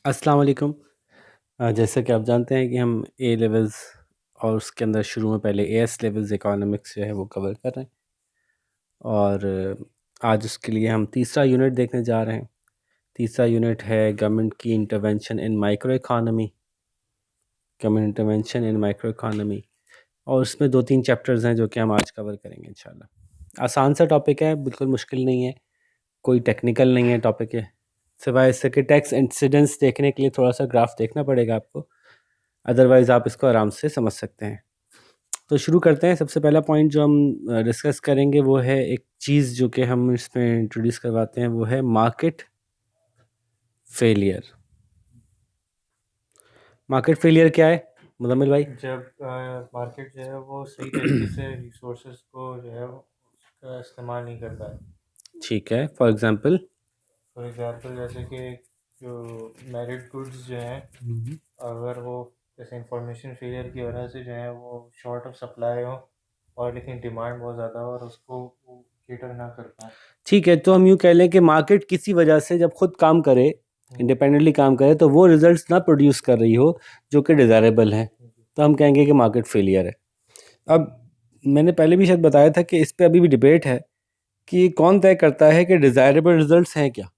अस्सलाम वालेकुम। जैसा कि आप जानते हैं कि हम ए लेवल्स और उसके अंदर शुरू में पहले एएस लेवल्स इकोनॉमिक्स जो है वो कवर कर रहे हैं और आज उसके लिए हम तीसरा यूनिट देखने जा रहे हैं। तीसरा यूनिट है गवर्नमेंट की इंटरवेंशन इन माइक्रो इकोनॉमी, गवर्नमेंट इंटरवेंशन इन माइक्रो इकोनॉमी, और उसमें 2-3 चैप्टर्स हैं जो कि हम आज कवर करेंगे इंशाल्लाह। आसान सा टॉपिक है, बिल्कुल मुश्किल नहीं है, कोई टेक्निकल नहीं है टॉपिक है, सिवाय इससे कि टैक्स इंसिडेंस देखने के लिए थोड़ा सा ग्राफ देखना पड़ेगा आपको, अदरवाइज़ आप इसको आराम से समझ सकते हैं। तो शुरू करते हैं। सबसे पहला पॉइंट जो हम डिस्कस करेंगे वो है एक चीज़ जो कि हम इसमें इंट्रोड्यूस करवाते हैं, वो है मार्केट फेलियर। मार्केट फेलियर क्या है मुज़म्मिल भाई? जब मार्केट जो है वो सही तरीके से रिसोर्सेज को जो है उसका इस्तेमाल नहीं करता है। ठीक है, फॉर एग्जांपल। फॉर एग्जांपल जैसे कि जो मेरिट गुड्स जो हैं, अगर वो जैसे इंफॉर्मेशन फेलियर की वजह से जो है वो शॉर्ट ऑफ सप्लाई हो और लेकिन डिमांड बहुत ज़्यादा हो और उसको वो केटर ना कर पाए। ठीक है, तो हम यूँ कह लें कि मार्केट किसी वजह से जब खुद काम करे, इंडिपेंडेंटली काम करे, तो वो रिजल्ट्स ना प्रोड्यूस कर रही हो जो कि डिज़ायरेबल हैं, तो हम कहेंगे कि मार्केट फेलियर है। अब मैंने पहले भी शायद बताया था कि इस पे अभी भी डिबेट है कि कौन तय करता है कि डिज़ायरेबल रिजल्ट्स हैं क्या,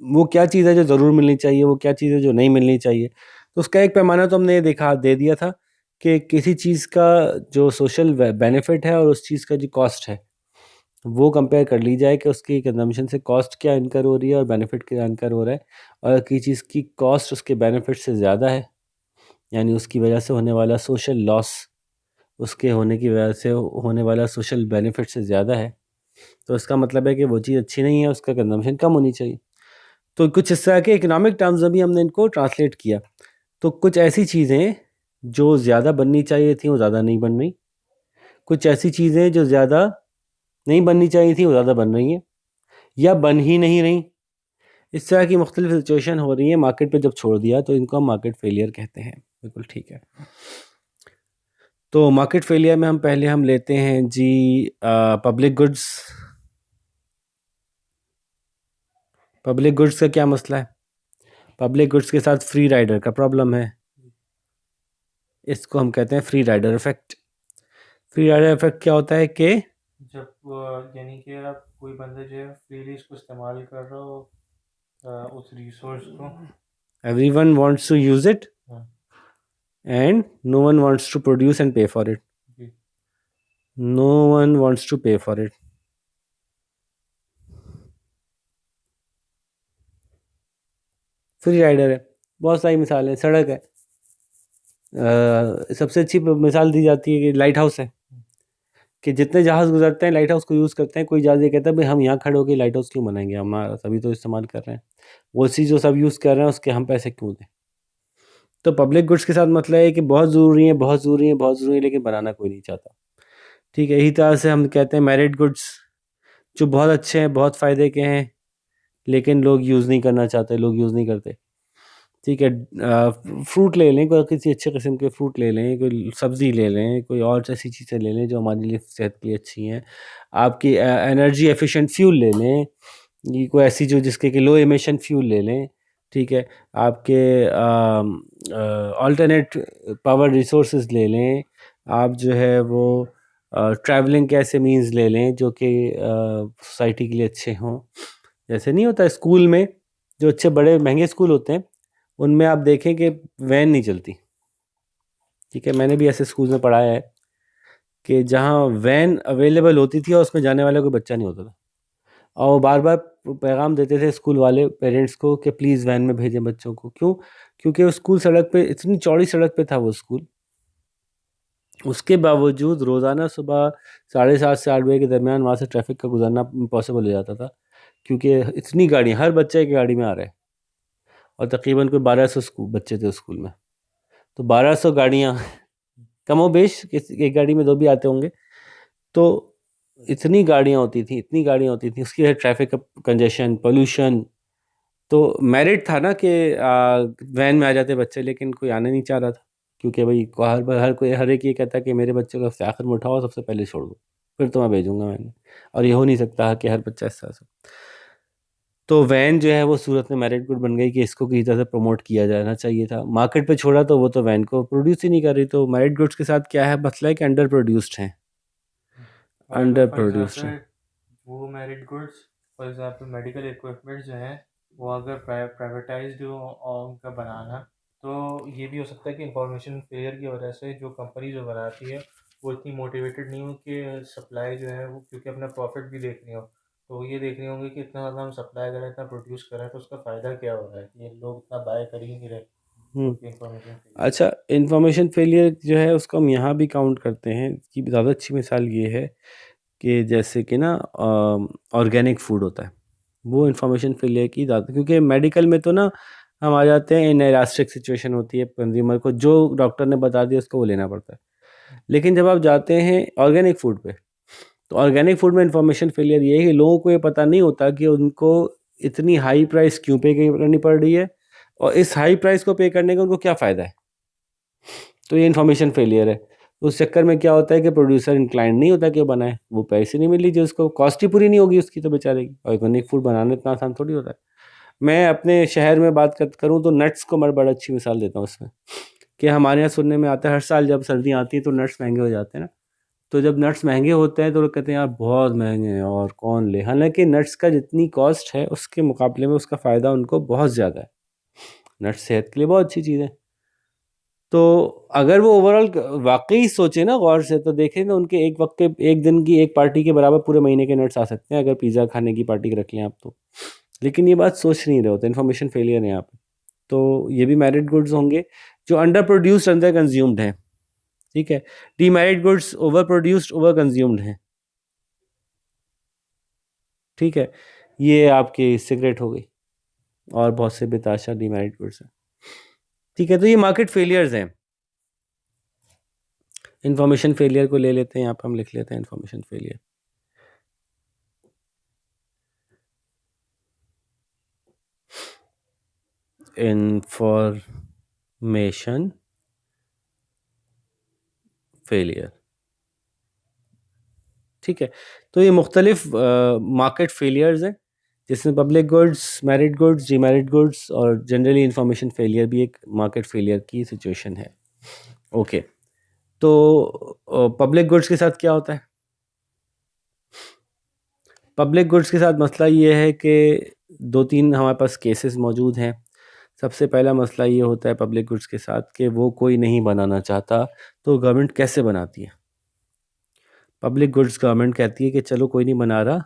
वो क्या चीज़ है जो ज़रूर मिलनी चाहिए, वो क्या चीज़ है जो नहीं मिलनी चाहिए। तो उसका एक पैमाना तो हमने ये देखा दे दिया था कि किसी चीज़ का जो सोशल बेनिफिट है और उस चीज़ का जो कॉस्ट है वो कंपेयर कर ली जाए कि उसकी कंजम्पशन से कॉस्ट क्या इनकर हो रही है और बेनिफिट क्या इनकर हो रहा है। और अगर किसी चीज़ की कॉस्ट उसके बेनिफिट से ज़्यादा है, यानी उसकी वजह से होने वाला सोशल लॉस उसके होने की वजह से होने वाला सोशल बेनिफिट से ज़्यादा है, तो इसका मतलब है कि वो चीज़ अच्छी नहीं है, उसका कंजम्पशन कम होनी चाहिए। तो कुछ इस तरह के इकोनॉमिक टर्म्स में भी हमने इनको ट्रांसलेट किया। तो कुछ ऐसी चीज़ें जो ज़्यादा बननी चाहिए थी वो ज़्यादा नहीं बन रही, कुछ ऐसी चीज़ें जो ज़्यादा नहीं बननी चाहिए थी वो ज़्यादा बन रही हैं या बन ही नहीं रही। इस तरह की मुख्तलिफ सिचुएशन हो रही है मार्केट पे, जब छोड़ दिया तो इनको हम मार्केट फेलियर कहते हैं। बिल्कुल ठीक है। तो मार्केट फेलियर में हम लेते हैं जी पब्लिक गुड्स। पब्लिक गुड्स का क्या मसला है? पब्लिक गुड्स के साथ फ्री राइडर का प्रॉब्लम है। इसको हम कहते हैं free rider effect. Free rider effect क्या होता है कि जब यानी कि आप कोई बंदा जो है फ्रीली इसको इस्तेमाल कर रहा हो उस रिसोर्स को। everyone wants to use it हाँ, and no one wants to produce and pay for it. जी। No one wants to pay for it. Free rider है, बहुत सारी मिसाल है। सड़क है, सबसे अच्छी मिसाल दी जाती है कि लाइट हाउस है, कि जितने जहाज़ गुजरते हैं लाइट हाउस को यूज़ करते हैं। कोई जहाज़ ये कहता है भाई हम यहाँ खड़े होकर लाइट हाउस क्यों बनाएंगे, हमारा सभी तो इस्तेमाल कर रहे हैं, वो चीज़ जो सब यूज़ कर रहे हैं उसके हम पैसे क्यों दें। तो पब्लिक गुड्स के साथ मतलब है कि बहुत ज़रूरी है, बहुत ज़रूरी है, बहुत ज़रूरी है, लेकिन बनाना कोई नहीं चाहता। ठीक है, इसी तरह से हम कहते हैं मेरिट गुड्स, जो बहुत अच्छे हैं, बहुत फ़ायदे के हैं, लेकिन लोग यूज़ नहीं करना चाहते, लोग यूज़ नहीं करते। ठीक है, फ्रूट ले लें, कोई किसी अच्छे किस्म के फ्रूट ले लें, कोई सब्ज़ी ले लें, कोई और ऐसी चीज़ें ले लें जो हमारे लिए सेहत के लिए अच्छी हैं। आपकी एनर्जी एफिशिएंट फ्यूल ले लें, ये कोई ऐसी जो जिसके कि लो एमिशन फ्यूल ले लें। ठीक है, आपके अल्टरनेट पावर रिसोर्सेज ले लें। आप जो है वो ट्रैवलिंग के ऐसे मीन्स ले लें जो कि सोसाइटी के लिए अच्छे हों। जैसे नहीं होता स्कूल में, जो अच्छे बड़े महंगे स्कूल होते हैं उनमें आप देखें कि वैन नहीं चलती। ठीक है, मैंने भी ऐसे स्कूल में पढ़ाया है कि जहाँ वैन अवेलेबल होती थी और उसमें जाने वाला कोई बच्चा नहीं होता था, और वो बार बार पैगाम देते थे स्कूल वाले पेरेंट्स को कि प्लीज़ वैन में भेजें बच्चों को। क्यों? क्योंकि वो स्कूल सड़क पे, इतनी चौड़ी सड़क पे था वो स्कूल, उसके बावजूद रोज़ाना सुबह 7:30 से 8 बजे के दरमियान वहाँ से ट्रैफिक का गुजरना इम्पॉसिबल हो जाता था, क्योंकि इतनी गाड़ी, हर बच्चे की गाड़ी में आ रहे हैं, और तकरीबन कोई 1200 बच्चे थे उस स्कूल में। तो 1200 गाड़ियाँ कमोबेश, एक गाड़ी में दो भी आते होंगे, तो इतनी गाड़ियाँ होती थी, इतनी गाड़ियाँ होती थी, उसकी वजह ट्रैफिक का कंजेशन, पोल्यूशन। तो मेरिट था ना कि वैन में आ जाते बच्चे, लेकिन कोई आने नहीं चाह रहा था, क्योंकि भाई हर कोई, हर एक ये कहता कि मेरे बच्चे को सबसे आखिर में उठाओ, सबसे पहले छोड़ दो, फिर तो मैं भेजूंगा मैंने। और ये हो नहीं सकता कि हर बच्चा इस तरह से। तो वैन जो है वो सूरत में मेरिट गुड बन गई कि इसको किसी तरह से प्रमोट किया जाना चाहिए था, मार्केट पे छोड़ा तो वो तो वैन को प्रोड्यूस ही नहीं कर रही। तो मेरिट गुड्स के साथ क्या है मसला है कि अंडर प्रोड्यूस्ड हैं, और अगर अंडर फॉर प्रोड्यूस्ड हैं। एग्जांपल वो merit goods, for example medical equipments जो हैं वो अगर प्राइवेटाइज्ड हो और उनका बनाना, तो ये भी हो सकता है कि इंफॉर्मेशन फेलियर की वजह से जो कंपनी जो बनाती है वो इतनी मोटिवेटेड नहीं हो कि सप्लाई जो है वो, क्योंकि अपना प्रॉफिट भी देखनी हो, तो वो ये देख रहे होंगे कि इतना ज़्यादा हम सप्लाई करें, इतना प्रोड्यूस करें तो उसका फ़ायदा क्या हो रहा है, ये लोग इतना बाय कर ही नहीं रहे हम्म। क्योंकि इंफॉर्मेशन फेलियर। अच्छा, इंफॉर्मेशन फेलियर जो है उसको हम यहाँ भी काउंट करते हैं। इसकी ज़्यादा अच्छी मिसाल ये है कि जैसे कि ना ऑर्गेनिक फूड होता है, वो इंफॉर्मेशन फेलियर की ज़्यादा, क्योंकि मेडिकल में तो ना हम आ जाते हैं इन इलास्टिक सिचुएशन होती है, कंज्यूमर को जो डॉक्टर ने बता दिया उसको वो लेना पड़ता है। लेकिन जब आप जाते हैं ऑर्गेनिक फूड पे, तो ऑर्गेनिक फूड में इंफॉर्मेशन फेलियर ये है कि लोगों को ये पता नहीं होता कि उनको इतनी हाई प्राइस क्यों पे करनी पड़ रही है, और इस हाई प्राइस को पे करने का उनको क्या फ़ायदा है। तो ये इन्फॉर्मेशन फेलियर है। उस चक्कर में क्या होता है कि प्रोड्यूसर इंक्लाइंड नहीं होता कि वो बनाए, वो पैसे नहीं मिल लीजिए, उसको कॉस्ट ही पूरी नहीं होगी उसकी तो बेचारे की। ऑर्गेनिक फूड बनाना इतना आसान थोड़ी होता है। मैं अपने शहर में बात करूँ तो नट्स को मैं बड़ा अच्छी मिसाल देता हूँ उसमें, कि हमारे यहाँ सुनने में आता है हर साल जब सर्दियाँ आती हैं तो नट्स महंगे हो जाते हैं ना। तो जब नट्स महंगे होते हैं तो लोग कहते हैं यार बहुत महंगे हैं और कौन ले, हालांकि नट्स का जितनी कॉस्ट है उसके मुकाबले में उसका फ़ायदा उनको बहुत ज़्यादा है। नट्स सेहत के लिए बहुत अच्छी चीज़ है। तो अगर वो ओवरऑल वाकई सोचे ना गौर से, तो देखें तो उनके एक वक्त के एक दिन की एक पार्टी के बराबर पूरे महीने के नट्स आ सकते हैं अगर पिज़्ज़ा खाने की पार्टी रख लें आप तो। लेकिन ये बात सोच नहीं रहे होते, इन्फॉर्मेशन फेलियर है यहाँ पे। तो ये भी मेरिट गुड्स होंगे जो अंडर प्रोड्यूस्ड अंडर कंज्यूम्ड हैं, ठीक है। Demerit goods over produced over consumed हैं, ठीक है। ये आपकी सिगरेट हो गई और बहुत से बेताशा डीमेरिट गुड्स हैं, ठीक है। तो ये मार्केट फेलियर्स हैं। इंफॉर्मेशन फेलियर को ले लेते हैं, यहाँ पर हम लिख लेते हैं इंफॉर्मेशन फेलियर। इंफॉर्मेशन फेलियर, ठीक है। तो ये मुख्तलिफ मार्केट फेलियर्स हैं, जिसमें public goods, merit goods, demerit goods और जनरली इंफॉर्मेशन फेलियर भी एक मार्केट फेलियर की सिचुएशन है। ओके, तो पब्लिक गुड्स के साथ क्या होता है? पब्लिक गुड्स के साथ मसला ये है कि दो तीन हमारे पास केसेस मौजूद हैं। सबसे पहला मसला ये होता है पब्लिक गुड्स के साथ कि वो कोई नहीं बनाना चाहता, तो गवर्नमेंट कैसे बनाती है? पब्लिक गुड्स गवर्नमेंट कहती है कि चलो कोई नहीं बना रहा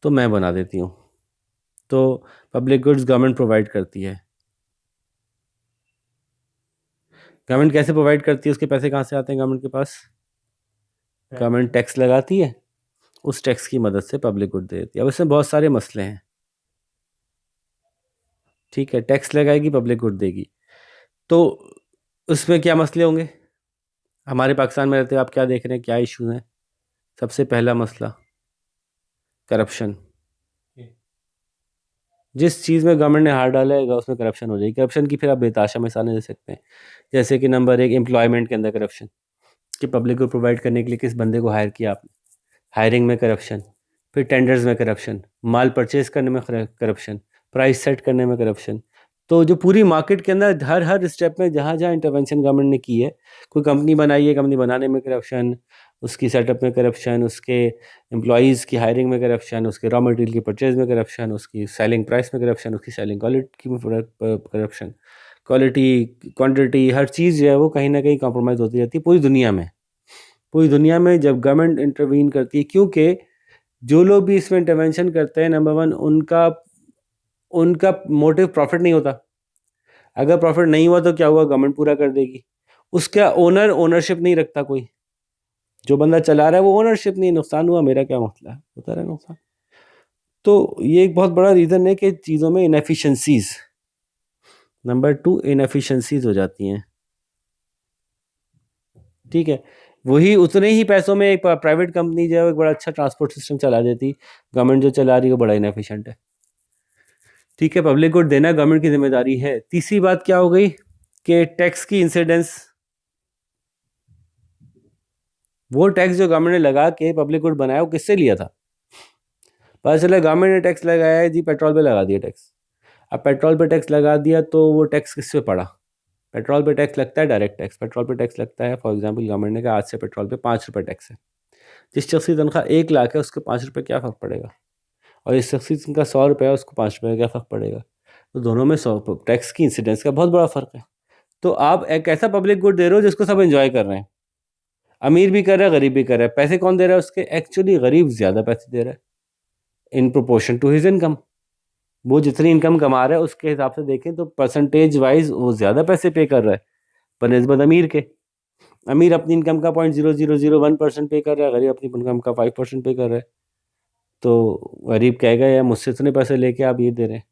तो मैं बना देती हूँ। तो पब्लिक गुड्स गवर्नमेंट प्रोवाइड करती है। गवर्नमेंट कैसे प्रोवाइड करती है, उसके पैसे कहाँ से आते हैं गवर्नमेंट के पास? गवर्नमेंट टैक्स लगाती है, उस टैक्स की मदद से पब्लिक गुड दे देती है। अब इसमें बहुत सारे मसले हैं, ठीक है। टैक्स लगाएगी, पब्लिक गुड देगी, तो उसमें क्या मसले होंगे? हमारे पाकिस्तान में रहते हैं, आप क्या देख रहे हैं, क्या इशू हैं? सबसे पहला मसला करप्शन। जिस चीज़ में गवर्नमेंट ने हाथ डालेगा उसमें करप्शन हो जाएगी। करप्शन की फिर आप बेताशा मिसालें दे सकते हैं, जैसे कि नंबर एक, एम्प्लॉयमेंट के अंदर करप्शन, कि पब्लिक को प्रोवाइड करने के लिए किस बंदे को हायर किया आपने, हायरिंग में करप्शन। फिर टेंडर्स में करप्शन, माल परचेज करने में करप्शन, प्राइस सेट करने में करप्शन। तो जो पूरी मार्केट के अंदर हर हर स्टेप में जहाँ जहाँ इंटरवेंशन गवर्नमेंट ने की है, कोई कंपनी बनाई है, कंपनी बनाने में करप्शन, उसकी सेटअप में करप्शन, उसके एम्प्लॉयज़ की हायरिंग में करप्शन, उसके रॉ मटेरियल की परचेज में करप्शन, उसकी सेलिंग प्राइस में करप्शन, उसकी सेलिंग क्वालिटी में करप्शन, क्वालिटी क्वांटिटी हर चीज़ जो है वो कहीं ना कहीं कॉम्प्रोमाइज़ होती रहती है पूरी दुनिया में। पूरी दुनिया में जब गवर्नमेंट इंटरवीन करती है, क्योंकि जो लोग भी इसमें इंटरवेंशन करते हैं, नंबर वन, उनका उनका मोटिव प्रॉफिट नहीं होता। अगर प्रॉफिट नहीं हुआ तो क्या हुआ, गवर्नमेंट पूरा कर देगी। उसका ओनरशिप नहीं रखता कोई, जो बंदा चला रहा है वो ओनरशिप नहीं, नुकसान हुआ मेरा क्या मसला है, होता रहा नुकसान। तो ये एक बहुत बड़ा रीज़न है कि चीज़ों में इनएफिशिएंसीज, नंबर टू इनएफिशिएंसीज हो जाती हैं, ठीक है। वही उतने ही पैसों में एक प्राइवेट कंपनी जो है एक बड़ा अच्छा ट्रांसपोर्ट सिस्टम चला देती, गवर्नमेंट जो चला रही है वो बड़ा इनएफिशिएंट है, ठीक है। पब्लिक गुड देना गवर्नमेंट की जिम्मेदारी है। तीसरी बात क्या हो गई कि टैक्स की इंसिडेंस, वो टैक्स जो गवर्नमेंट ने लगा के पब्लिक गुड बनाया वो किससे लिया था? पता चला गवर्नमेंट ने टैक्स लगाया है जी, पेट्रोल पे लगा दिया टैक्स। अब पेट्रोल पे टैक्स लगा दिया तो वो टैक्स किस पे पड़ा? पेट्रोल पे टैक्स लगता है डायरेक्ट टैक्स, पेट्रोल पे टैक्स लगता है। फॉर एग्जांपल गवर्नमेंट ने कहा आज से पेट्रोल पे 5 रुपये टैक्स है। जिस शख्स की तनख्वाह 1 लाख है उसको 5 रुपये क्या फ़र्क पड़ेगा, और जिस शख्स की तनख्वाह 100 रुपये है उसको 5 रुपये का क्या फ़र्क पड़ेगा? तो दोनों में 100 टैक्स की इंसिडेंस का बहुत बड़ा फ़र्क है। तो आप एक ऐसा पब्लिक गुड दे रहे हो जिसको सब एंजॉय कर रहे हैं, अमीर भी कर रहा है गरीब भी कर रहा है। पैसे कौन दे रहा है उसके? एक्चुअली गरीब ज़्यादा पैसे दे रहा है in proportion to his income. वो जितनी इनकम कमा रहा है उसके हिसाब से देखें तो परसेंटेज वाइज वो ज़्यादा पैसे पे कर रहा है बनस्बत अमीर के। अमीर अपनी इनकम का 0.0001% पे कर रहा है, गरीब अपनी इनकम का 5% पे कर रहा है। तो गरीब कहेगा यार मुझसे इतने पैसे लेके आप ये दे रहे हैं।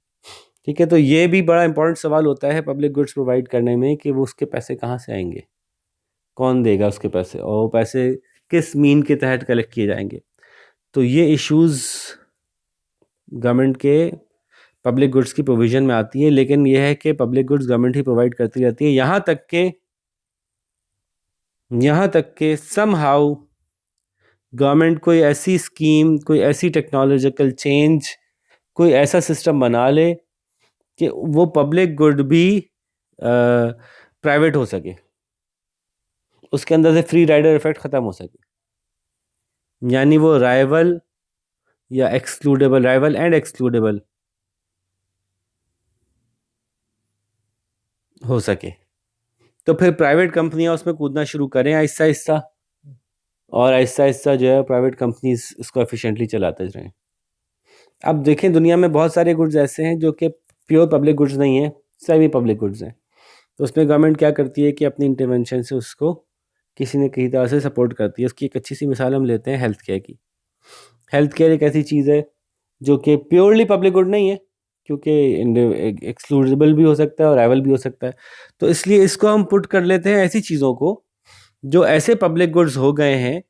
ठीक है, तो ये भी बड़ा इंपॉर्टेंट सवाल होता है पब्लिक गुड्स प्रोवाइड करने में कि वो उसके पैसे कहाँ से आएंगे, कौन देगा उसके पैसे, और वो पैसे किस मीन के तहत कलेक्ट किए जाएंगे। तो ये इश्यूज़ गवर्नमेंट के पब्लिक गुड्स की प्रोविज़न में आती है। लेकिन यह है कि पब्लिक गुड्स गवर्नमेंट ही प्रोवाइड करती रहती है, यहाँ तक के समहाउ गवर्नमेंट कोई ऐसी स्कीम, कोई ऐसी टेक्नोलॉजिकल चेंज, कोई ऐसा सिस्टम बना ले कि वो पब्लिक गुड भी प्राइवेट हो सके, उसके अंदर से फ्री राइडर इफेक्ट ख़त्म हो सके, यानी वो राइवल या एक्सक्लूडेबल, राइवल एंड एक्सक्लूडेबल हो सके। तो फिर प्राइवेट कंपनियां उसमें कूदना शुरू करें आहिस्ता आहिस्ता, और आहिस्ता आहिस्ता जो है प्राइवेट कंपनीज इसको एफिशिएंटली चलाते रहें। अब देखें दुनिया में बहुत सारे गुड्स ऐसे हैं जो कि प्योर पब्लिक गुड्स नहीं हैं, सेमी पब्लिक गुड्स हैं। तो उसमें गवर्नमेंट क्या करती है कि अपनी इंटरवेंशन से उसको किसी न किसी तरह से सपोर्ट करती है। उसकी एक अच्छी सी मिसाल हम लेते हैं हेल्थ केयर की। हेल्थ केयर एक ऐसी चीज़ है जो कि प्योरली पब्लिक गुड नहीं है, क्योंकि एक्सक्लूडेबल भी हो सकता है और राइवल भी हो सकता है। तो इसलिए इसको हम पुट कर लेते हैं ऐसी चीज़ों को जो ऐसे पब्लिक गुड्स हो गए हैं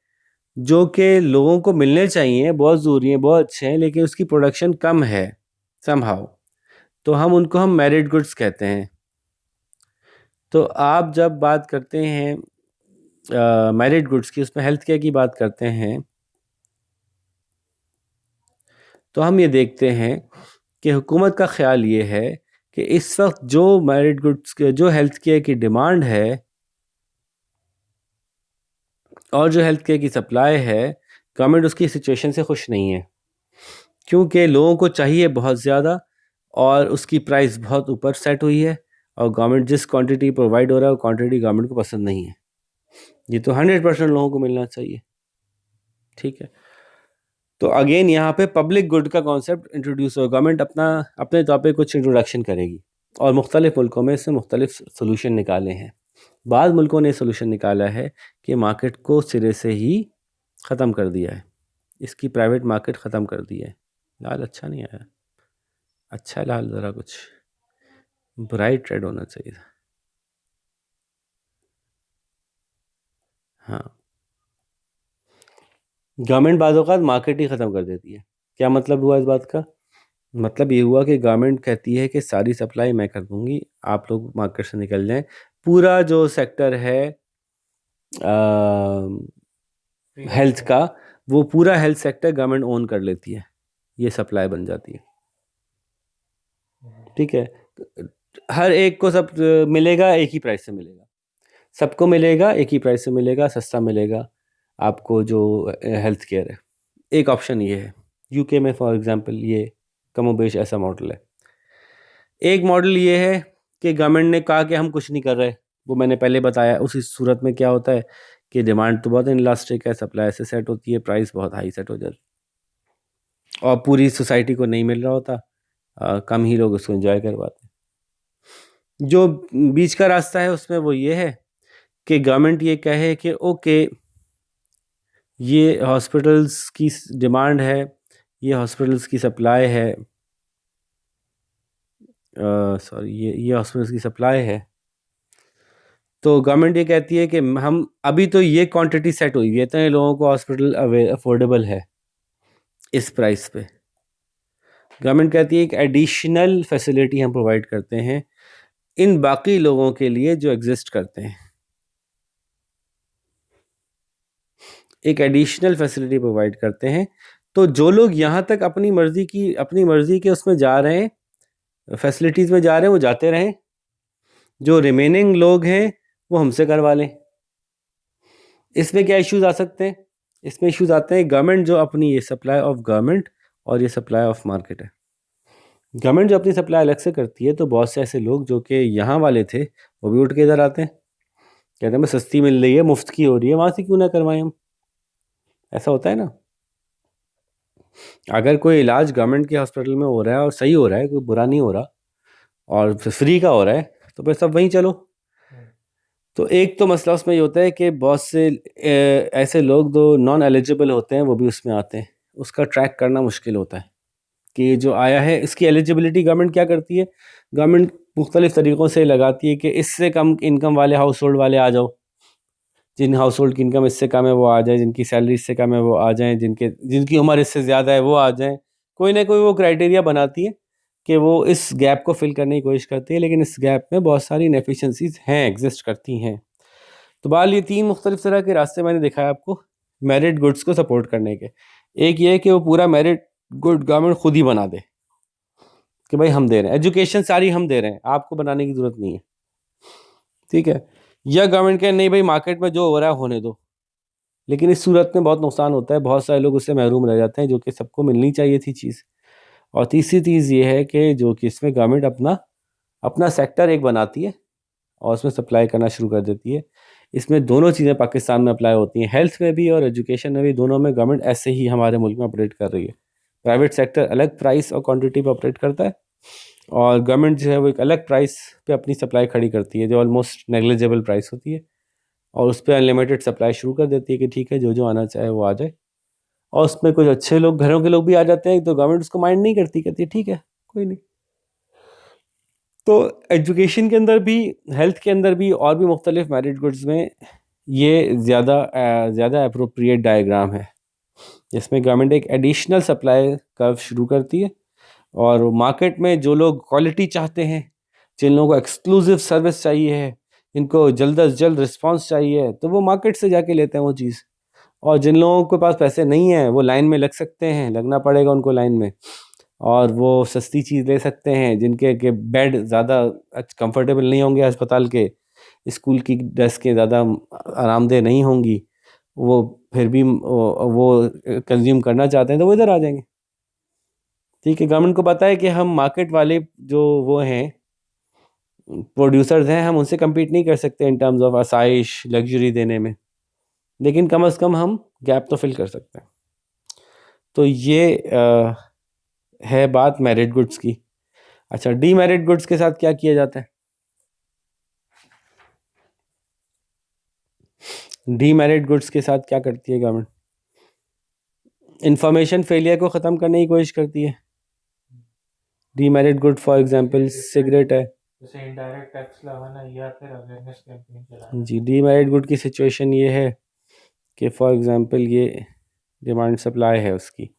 जो कि लोगों को मिलने चाहिए, बहुत ज़रूरी हैं, बहुत अच्छे हैं, लेकिन उसकी प्रोडक्शन कम है समहाउ। तो हम उनको हम मेरिट गुड्स कहते हैं। तो आप जब बात करते हैं मेरिट गुड्स की, उसमें हेल्थ केयर की बात करते हैं, तो हम ये देखते हैं कि हुकूमत का ख्याल ये है कि इस वक्त जो मेरिट गुड्स के, जो हेल्थ केयर की डिमांड है और जो हेल्थ केयर की सप्लाई है, गवर्नमेंट उसकी सिचुएशन से खुश नहीं है, क्योंकि लोगों को चाहिए बहुत ज़्यादा और उसकी प्राइस बहुत ऊपर सेट हुई है, और गवर्नमेंट जिस क्वांटिटी प्रोवाइड हो रहा है वो क्वांटिटी गवर्नमेंट को पसंद नहीं है। ये तो 100% लोगों को मिलना चाहिए। ठीक है, तो अगेन यहाँ पे पब्लिक गुड का कॉन्सेप्ट इंट्रोड्यूस होगा। गवर्नमेंट अपने तौर पे कुछ इंट्रोडक्शन करेगी, और मुख्तलिफ मुल्कों में इससे मुख्तलिफ सोल्यूशन निकाले हैं। बाद मुल्कों ने सोल्यूशन निकाला है कि मार्केट को सिरे से ही ख़त्म कर दिया है, इसकी प्राइवेट मार्केट ख़त्म कर दी है। लाल अच्छा नहीं आया, अच्छा लाल ज़रा कुछ ब्राइट रेड होना चाहिए था। हाँ, गवर्नमेंट बाज़ औक़ात मार्केट ही ख़त्म कर देती है। क्या मतलब हुआ इस बात का? मतलब ये हुआ कि गवर्नमेंट कहती है कि सारी सप्लाई मैं कर दूंगी, आप लोग मार्केट से निकल जाएं। पूरा जो सेक्टर है हेल्थ का, वो पूरा हेल्थ सेक्टर गवर्नमेंट ओन कर लेती है, ये सप्लाई बन जाती है। ठीक है, हर एक को सब मिलेगा, एक ही प्राइस से मिलेगा, सबको मिलेगा, एक ही प्राइस से मिलेगा, सस्ता मिलेगा आपको जो हेल्थ केयर है। एक ऑप्शन ये है, यूके में फॉर एग्जांपल ये कमोबेश ऐसा मॉडल है। एक मॉडल ये है कि गवर्नमेंट ने कहा कि हम कुछ नहीं कर रहे, वो मैंने पहले बताया। उसी सूरत में क्या होता है कि डिमांड तो बहुत इलास्टिक है, सप्लाई से सेट होती है, प्राइस बहुत हाई सेट हो जाती है, और पूरी सोसाइटी को नहीं मिल रहा होता, कम ही लोग उसको एंजॉय कर पाते हैं। जो बीच का रास्ता है उसमें वो ये है कि गवर्नमेंट ये कहे कि ओके, ये हॉस्पिटल्स की डिमांड है, ये हॉस्पिटल्स की सप्लाई है, सॉरी ये हॉस्पिटल्स की सप्लाई है। तो गवर्नमेंट ये कहती है कि हम अभी तो ये क्वांटिटी सेट हुई है, इतने लोगों को हॉस्पिटल अफोर्डेबल है इस प्राइस पे। गवर्नमेंट कहती है एक एडिशनल फैसिलिटी हम प्रोवाइड करते हैं इन बाकी लोगों के लिए जो एग्जिस्ट करते हैं, एक एडिशनल फैसिलिटी प्रोवाइड करते हैं तो जो लोग यहाँ तक अपनी मर्जी के उसमें जा रहे हैं, फैसिलिटीज़ में जा रहे हैं, वो जाते रहें। जो रिमेनिंग लोग हैं वो हमसे करवा लें। इसमें क्या इश्यूज आ सकते हैं? इसमें इश्यूज आते हैं गवर्नमेंट जो अपनी ये सप्लाई ऑफ गवर्नमेंट और ये सप्लाई ऑफ मार्केट है। गवर्नमेंट जो अपनी सप्लाई अलग से करती है, तो बहुत से ऐसे लोग जो कि यहाँ वाले थे वो भी उठ के इधर आते हैं, कहते हैं मैं सस्ती मिल रही है, मुफ्त की हो रही है, वहाँ से क्यों ना करवाएं हम। ऐसा होता है ना। अगर कोई इलाज गवर्नमेंट के हॉस्पिटल में हो रहा है और सही हो रहा है, कोई बुरा नहीं हो रहा और फ्री का हो रहा है, तो फिर सब वहीं चलो। तो एक तो मसला उसमें ये होता है कि बहुत से ऐसे लोग जो नॉन एलिजिबल होते हैं वो भी उसमें आते हैं। उसका ट्रैक करना मुश्किल होता है कि जो आया है इसकी एलिजिबिलिटी गवर्नमेंट क्या करती है। गवर्नमेंट मुख्तलिफ तरीक़ों से लगाती है कि इससे कम इनकम वाले हाउस होल्ड वाले आ जाओ, जिन हाउस होल्ड की इनकम इससे कम है वो आ जाए, जिनकी सैलरी इससे कम है वो आ जाएं, जिनकी उम्र इससे ज़्यादा है वो आ जाएं। कोई ना कोई वो क्राइटेरिया बनाती है कि वो इस गैप को फिल करने की कोशिश करती है, लेकिन इस गैप में बहुत सारी इनएफिशिएंसीज हैं, एग्जिस्ट करती हैं। तो बाल ये 3 मुख्तलिफ तरह के रास्ते मैंने दिखाया आपको मेरिट गुड्स को सपोर्ट करने के। एक ये है कि वो पूरा मेरिट गुड गवर्नमेंट खुद ही बना दे कि भाई हम दे रहे हैं, एजुकेशन सारी हम दे रहे हैं, आपको बनाने की ज़रूरत नहीं है, ठीक है। या गवर्नमेंट कहे नहीं भाई मार्केट में जो हो रहा है होने दो। लेकिन इस सूरत में बहुत नुकसान होता है, बहुत सारे लोग उससे महरूम रह जाते हैं जो कि सबको मिलनी चाहिए थी चीज़। और तीसरी चीज़ ये है कि जो कि इसमें गवर्नमेंट अपना अपना सेक्टर एक बनाती है और उसमें सप्लाई करना शुरू कर देती है। इसमें दोनों चीज़ें पाकिस्तान में अप्लाई होती हैं, हेल्थ में भी और एजुकेशन में भी। दोनों में गवर्नमेंट ऐसे ही हमारे मुल्क में ऑपरेट कर रही है। प्राइवेट सेक्टर अलग प्राइस और क्वांटिटी पे ऑपरेट करता है और गवर्नमेंट जो है वो एक अलग प्राइस पे अपनी सप्लाई खड़ी करती है जो ऑलमोस्ट नेग्लिजिबल प्राइस होती है, और उस पर अनलिमिटेड सप्लाई शुरू कर देती है कि ठीक है जो जो आना चाहे वो आ जाए। और उसमें कुछ अच्छे लोग, घरों के लोग भी आ जाते हैं, तो गवर्नमेंट उसको माइंड नहीं करती, कहती है ठीक है कोई नहीं। तो एजुकेशन के अंदर भी, हेल्थ के अंदर भी और भी मुख्तलिफ मेरिट गुड्स में ये ज़्यादा अप्रोप्रिएट डायग्राम है, जिसमें गवर्नमेंट एक एडिशनल सप्लाई कर्व शुरू करती है और मार्केट में जो लोग क्वालिटी चाहते हैं, जिन लोगों को एक्सक्लूसिव सर्विस चाहिए है, जिनको जल्द अज जल्द रिस्पांस चाहिए, तो वो मार्केट से जाके लेते हैं वो चीज़। और जिन लोगों के पास पैसे नहीं हैं वो लाइन में लग सकते हैं, लगना पड़ेगा उनको लाइन में, और वो सस्ती चीज़ ले सकते हैं। जिनके के बेड ज़्यादा कंफर्टेबल नहीं होंगे अस्पताल के, स्कूल की डेस्कें ज़्यादा आरामदेह नहीं होंगी, वो फिर भी वो कंज्यूम करना चाहते हैं तो वो इधर आ जाएंगे। ठीक है, गवर्नमेंट को पता है कि हम मार्केट वाले जो वो हैं प्रोड्यूसर्स हैं, हम उनसे कम्पीट नहीं कर सकते इन टर्म्स ऑफ आसाइश लग्जरी देने में, लेकिन कम अज़ कम हम गैप तो फिल कर सकते हैं। तो ये है बात मेरिट गुड्स की। अच्छा, डीमेरिट गुड्स के साथ क्या किया जाता है? डीमेरिट गुड्स के साथ क्या करती है गवर्नमेंट? इंफॉर्मेशन फेलियर को ख़त्म करने की कोशिश करती है। Demerit good for example cigarette है जैसे इनडायरेक्ट टैक्स लगाना या फिर अवेयरनेस कैंपेन चलाना। जी। डीमेरिट गुड की सिचुएशन ये है कि फॉर एग्जांपल ये डिमांड सप्लाई है उसकी,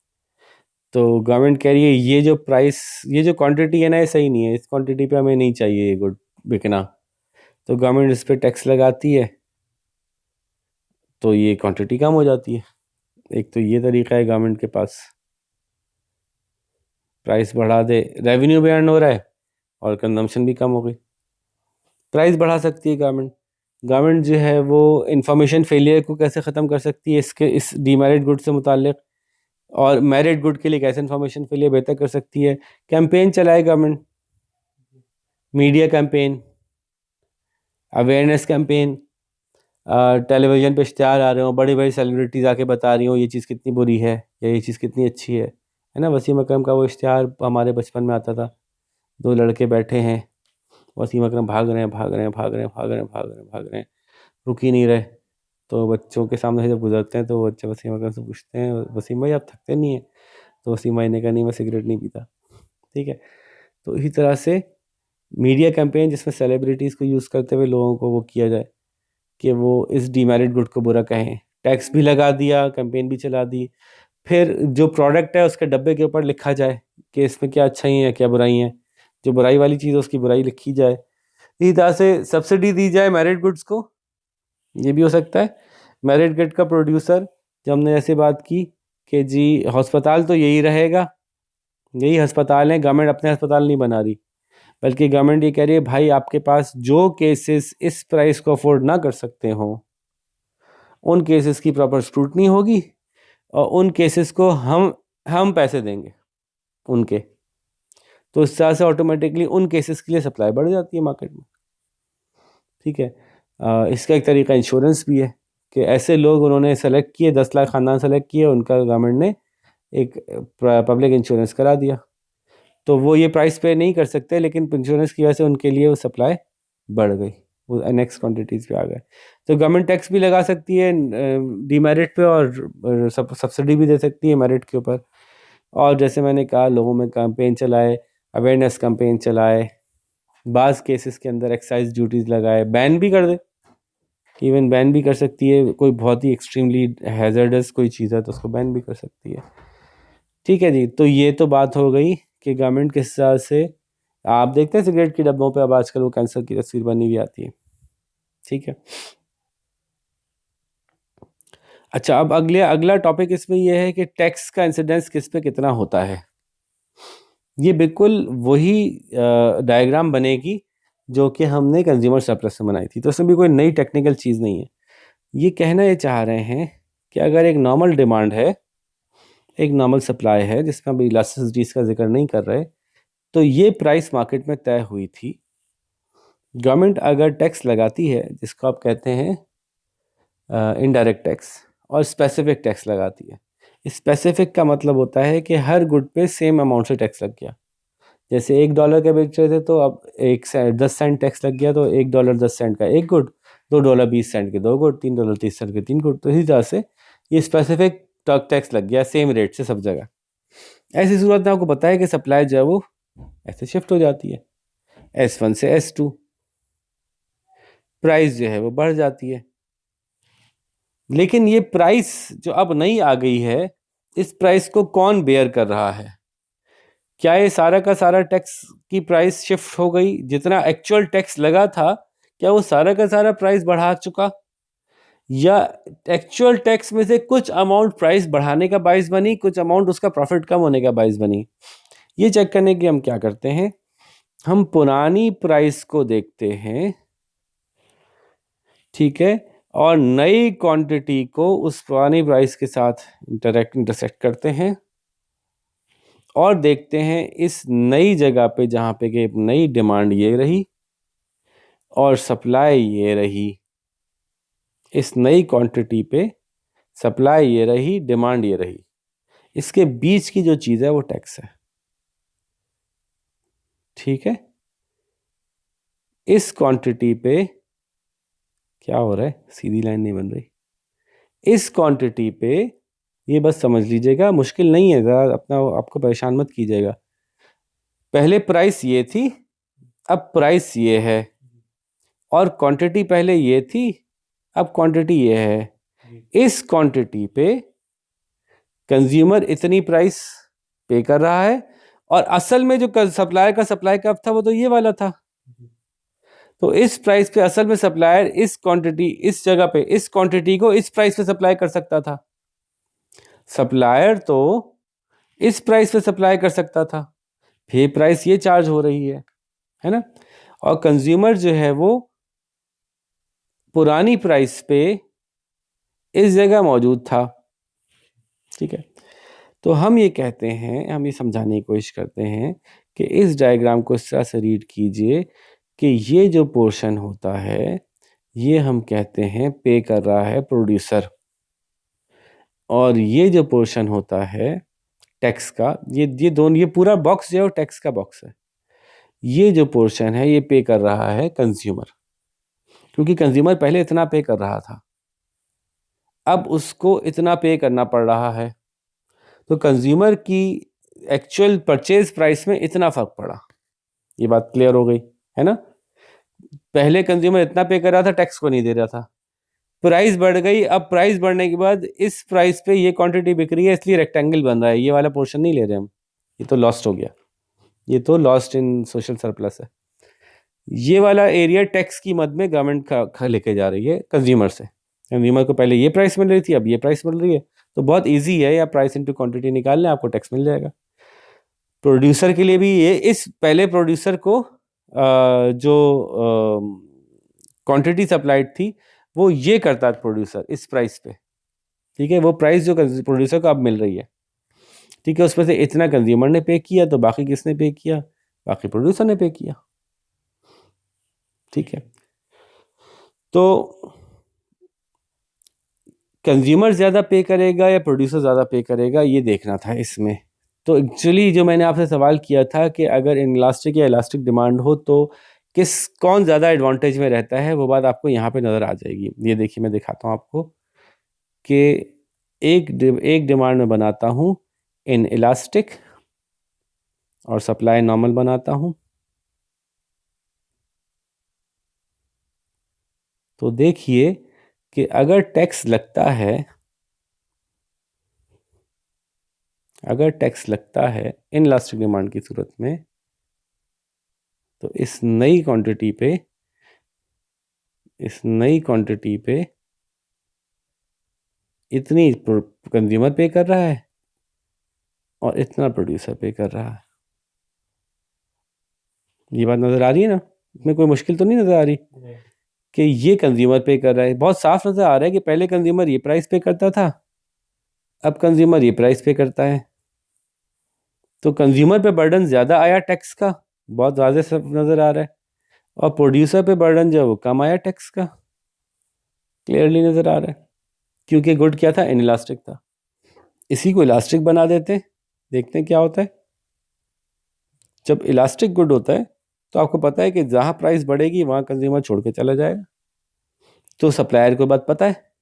तो गवर्नमेंट कह रही है ये जो प्राइस, ये जो क्वांटिटी है ना, ये सही नहीं है, इस क्वांटिटी पे हमें नहीं चाहिए ये गुड बिकना, तो गवर्नमेंट इस पर टैक्स लगाती है, तो ये क्वांटिटी कम हो जाती है। एक तो ये तरीका है गवर्नमेंट के पास, प्राइस बढ़ा दे, रेवेन्यू भी अर्न हो रहा है और कंजम्पशन भी कम हो गई। प्राइस बढ़ा सकती है गवर्नमेंट। गवर्नमेंट जो है वो इंफॉर्मेशन फेलियर को कैसे ख़त्म कर सकती है इसके, इस डीमेरिट गुड से मुताल्लिक़, और मेरिट गुड के लिए कैसे इंफॉर्मेशन फेलियर बेहतर कर सकती है। कैंपेन चलाए government, media campaign, awareness campaign, television पे इश्तिहार आ रहे हो, बड़ी बड़ी सेलिब्रिटीज़ आके बता रही हो ये चीज़ कितनी बुरी है या ये चीज़ कितनी अच्छी है ना। वसीम अकरम का वो इश्तिहार हमारे बचपन में आता था, 2 लड़के बैठे हैं, वसीम अकरम भाग रहे हैं भाग रहे हैं भाग रहे हैं भाग रहे हैं भाग रहे हैं भाग रहे हैं, रुक ही नहीं रहे। तो बच्चों के सामने से जब गुजरते हैं तो वो बच्चे वसीम अकरम से पूछते हैं, वसीम भाई आप थकते नहीं हैं? तो वसीम भाई ने कहा नहीं मैं सिगरेट नहीं पीता। ठीक है, तो इसी तरह से मीडिया कैंपेन जिसमें सेलिब्रिटीज़ को यूज़ करते हुए लोगों को वो किया जाए कि वो इस डीमेरिट गुड को बुरा कहें। टैक्स भी लगा दिया, कैंपेन भी चला दी, फिर जो प्रोडक्ट है उसके डब्बे के ऊपर लिखा जाए कि इसमें क्या अच्छाई है क्या बुराई हैं, जो बुराई वाली चीज़ है उसकी बुराई लिखी जाए। इसी तरह से सब्सिडी दी जाए मेरिट गुड्स को, ये भी हो सकता है। मेरिट गुड का प्रोड्यूसर, जब हमने ऐसे बात की कि जी अस्पताल तो यही रहेगा, यही अस्पताल है, गवर्नमेंट अपने अस्पताल नहीं बना रही, बल्कि गवर्नमेंट ये कह रही है भाई आपके पास जो केसेस इस प्राइस को अफोर्ड ना कर सकते हो उन केसेस की प्रॉपर स्क्रूटनी होगी और उन केसेस को हम पैसे देंगे उनके। तो इस तरह से ऑटोमेटिकली उन केसेस के लिए सप्लाई बढ़ जाती है मार्केट में। ठीक है। इसका एक तरीका इंश्योरेंस भी है कि ऐसे लोग उन्होंने सेलेक्ट किए, 10 लाख खानदान सेलेक्ट किए, उनका गवर्नमेंट ने एक पब्लिक इंश्योरेंस करा दिया, तो वो ये प्राइस पे नहीं कर सकते, लेकिन इंश्योरेंस की वजह से उनके लिए वो सप्लाई बढ़ गई, वो नेक्स्ट क्वांटिटीज़ पे आ गए। तो गवर्नमेंट टैक्स भी लगा सकती है डीमेरिट पे और सब्सिडी भी दे सकती है मेरिट के ऊपर। और जैसे मैंने कहा, लोगों में कैंपेन चलाए, अवेयरनेस कैंपेन चलाए, बाज़ केसेस के अंदर एक्साइज ड्यूटीज़ लगाए, बैन भी कर दे, इवन बैन भी कर सकती है। कोई बहुत ही एक्सट्रीमली हैजर्डस कोई चीज़ है तो उसको बैन भी कर सकती है। ठीक है जी। तो ये तो बात हो गई कि गवर्नमेंट किस तरह से, आप देखते हैं सिगरेट के डब्बों पे अब आजकल वो कैंसर की तस्वीर बनी हुई आती है। ठीक है। अच्छा, अब अगला टॉपिक इसमें ये है कि टैक्स का इंसिडेंस किस पे कितना होता है। ये बिल्कुल वही डायग्राम बनेगी जो कि हमने कंज्यूमर सरप्लस में बनाई थी, तो उसमें भी कोई नई टेक्निकल चीज़ नहीं है। ये कहना ये चाह रहे हैं कि अगर एक नॉर्मल डिमांड है, एक नॉर्मल सप्लाई है जिसमें अभी इलास्टिसिटीज़ का जिक्र नहीं कर रहे, तो ये प्राइस मार्केट में तय हुई थी। गवर्नमेंट अगर टैक्स लगाती है जिसको आप कहते हैं इनडायरेक्ट टैक्स, और स्पेसिफिक टैक्स लगाती है। स्पेसिफिक का मतलब होता है कि हर गुड पे सेम अमाउंट से टैक्स लग गया। जैसे $1 के बेच रहे थे तो अब 10 सेंट टैक्स लग गया, तो $1 10 सेंट का एक गुड, $2 20 सेंट के 2 गुड, $3 30 सेंट के 3 गुड। तो इसी तरह से ये स्पेसिफिक टैक्स लग गया सेम रेट से सब जगह। ऐसी सूरत में आपको पता है कि सप्लाई जो है वो ऐसे शिफ्ट हो जाती है, S1 से S2, प्राइस जो है वो बढ़ जाती है। लेकिन ये प्राइस जो अब नई आ गई है, इस प्राइस को कौन बेयर कर रहा है? क्या ये सारा का सारा टैक्स की प्राइस शिफ्ट हो गई? जितना एक्चुअल टैक्स लगा था, क्या वो सारा का सारा प्राइस बढ़ा चुका, या एक्चुअल टैक्स में से कुछ अमाउंट प्राइस बढ़ाने का बाइस बनी, कुछ अमाउंट उसका प्रॉफिट कम होने का बाइस बनी? ये चेक करने के हम क्या करते हैं, हम पुरानी प्राइस को देखते हैं, ठीक है, और नई क्वांटिटी को उस पुरानी प्राइस के साथ इंटरसेक्ट करते हैं और देखते हैं इस नई जगह पे जहाँ पे कि नई डिमांड ये रही और सप्लाई ये रही, इस नई क्वांटिटी पे सप्लाई ये रही, डिमांड ये रही, इसके बीच की जो चीज़ है वो टैक्स है। ठीक है। इस क्वांटिटी पे क्या हो रहा है, सीधी लाइन नहीं बन रही, इस क्वांटिटी पे, ये बस समझ लीजिएगा, मुश्किल नहीं है, ज़रा अपना आपको परेशान मत कीजिएगा। पहले प्राइस ये थी, अब प्राइस ये है, और क्वांटिटी पहले ये थी, अब क्वांटिटी ये है। इस क्वांटिटी पे कंज्यूमर इतनी प्राइस पे कर रहा है, और असल में जो सप्लायर का सप्लाई कब था वो तो ये वाला था। तो इस प्राइस पे असल में सप्लायर इस क्वांटिटी, इस जगह पे इस क्वांटिटी को इस प्राइस पे सप्लाई कर सकता था। सप्लायर तो इस प्राइस पे सप्लाई कर सकता था, फिर प्राइस ये चार्ज हो रही है ना। और कंज्यूमर जो है वो पुरानी प्राइस पे इस जगह मौजूद था। ठीक है। तो हम ये कहते हैं, हम ये समझाने की कोशिश करते हैं कि इस डायग्राम को इस तरह से रीड कीजिए कि ये जो पोर्शन होता है ये हम कहते हैं पे कर रहा है प्रोड्यूसर, और ये जो पोर्शन होता है टैक्स का, ये दोनों, ये पूरा बॉक्स जो है टैक्स का बॉक्स है। ये जो पोर्शन है ये पे कर रहा है कंज्यूमर, क्योंकि कंज्यूमर पहले इतना पे कर रहा था, अब उसको इतना पे करना पड़ रहा है, तो कंज्यूमर की एक्चुअल परचेज प्राइस में इतना फर्क पड़ा। ये बात क्लियर हो गई है ना। पहले कंज्यूमर इतना पे कर रहा था, टैक्स को नहीं दे रहा था, प्राइस बढ़ गई, अब प्राइस बढ़ने के बाद इस प्राइस पे ये क्वांटिटी बिक रही है, इसलिए रेक्टेंगल बन रहा है, ये वाला पोर्शन नहीं ले रहे हम, ये तो लॉस्ट हो गया, ये तो लॉस्ट इन सोशल सरप्लस है। ये वाला एरिया टैक्स की मद में गवर्नमेंट का लेके जा रही है कंज्यूमर से। कंज्यूमर को पहले ये प्राइस मिल रही थी, अब ये प्राइस मिल रही है, तो बहुत इजी है, या प्राइस इनटू क्वांटिटी निकाल लें, आपको टैक्स मिल जाएगा। प्रोड्यूसर के लिए भी ये, इस पहले प्रोड्यूसर को जो क्वांटिटी सप्लाइड थी वो ये करता है प्रोड्यूसर इस प्राइस पे, ठीक है। वो प्राइस जो प्रोड्यूसर को अब मिल रही है, ठीक है, उसमें से इतना कंज्यूमर ने पे किया, तो बाकी किसने पे किया? बाकी प्रोड्यूसर ने पे किया, ठीक है। तो कंज्यूमर ज़्यादा पे करेगा या प्रोड्यूसर ज़्यादा पे करेगा, ये देखना था इसमें। तो एक्चुअली जो मैंने आपसे सवाल किया था कि अगर इनलास्टिक या इलास्टिक डिमांड हो तो कौन ज़्यादा एडवांटेज में रहता है, वो बात आपको यहाँ पे नज़र आ जाएगी। ये देखिए, मैं दिखाता हूँ आपको कि एक डिमांड में बनाता हूँ इन इलास्टिक और सप्लाई नॉर्मल बनाता हूँ, तो देखिए कि अगर टैक्स लगता है, इन इलास्टिक डिमांड की सूरत में, तो इस नई क्वांटिटी पे इतनी कंज्यूमर पे कर रहा है और इतना प्रोड्यूसर पे कर रहा है। ये बात नज़र आ रही है ना? इसमें कोई मुश्किल तो नहीं नज़र आ रही कि ये कंज्यूमर पे कर रहा है। बहुत साफ नज़र आ रहा है कि पहले कंज्यूमर ये प्राइस पे करता था, अब कंज्यूमर ये प्राइस पे करता है। तो कंज्यूमर पे बर्डन ज़्यादा आया टैक्स का, बहुत वाज़ेह सब नज़र आ रहा है, और प्रोड्यूसर पे बर्डन जो है वो कम आया टैक्स का, क्लियरली नज़र आ रहा है। क्योंकि गुड क्या था? इनइलास्टिक था। इसी को इलास्टिक बना देते हैं, देखते हैं क्या होता है। जब इलास्टिक गुड होता है तो आपको पता है कि जहाँ प्राइस बढ़ेगी वहाँ कंज्यूमर छोड़ के चला जाएगा, तो सप्लायर को बात पता है,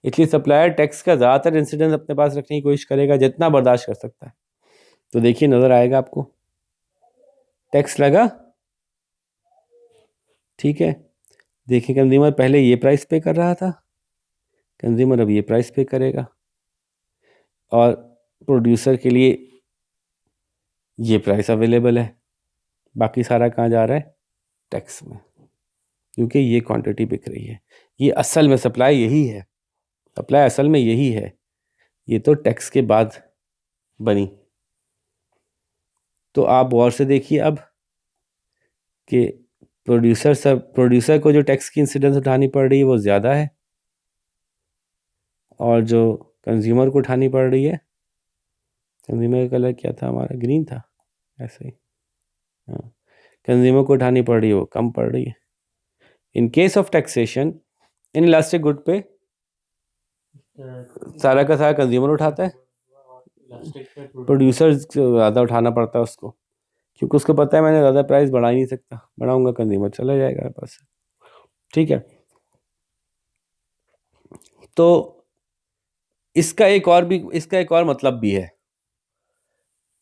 इसलिए सप्लायर टैक्स का ज़्यादातर इंसिडेंस अपने पास रखने की कोशिश करेगा, जितना बर्दाश्त कर सकता है। तो देखिए, नज़र आएगा आपको, टैक्स लगा, ठीक है। देखिए, कंज्यूमर पहले ये प्राइस पे कर रहा था, कंज्यूमर अब ये प्राइस पे करेगा, और प्रोड्यूसर के लिए ये प्राइस अवेलेबल है। बाकी सारा कहाँ जा रहा है? टैक्स में, क्योंकि ये क्वांटिटी बिक रही है। ये असल में सप्लाई यही है, सप्लाई असल में यही है, ये तो टैक्स के बाद बनी। तो आप गौर से देखिए अब कि प्रोड्यूसर को जो टैक्स की इंसिडेंस उठानी पड़ रही है वो ज़्यादा है, और जो कंज्यूमर को उठानी पड़ रही है, कंज्यूमर का कलर क्या था हमारा? ग्रीन था, ऐसे ही, हाँ, कंज्यूमर को उठानी पड़ रही है वो कम पड़ रही है। In case of taxation in elastic good पे सारा का सारा कंज्यूमर उठाता है, प्रोड्यूसर ज़्यादा उठाना पड़ता है उसको, क्योंकि उसको पता है मैंने ज़्यादा प्राइस बढ़ा ही नहीं सकता, बढ़ाऊंगा कंज्यूमर चला जाएगा मेरे पास, ठीक है। तो इसका एक और मतलब भी है।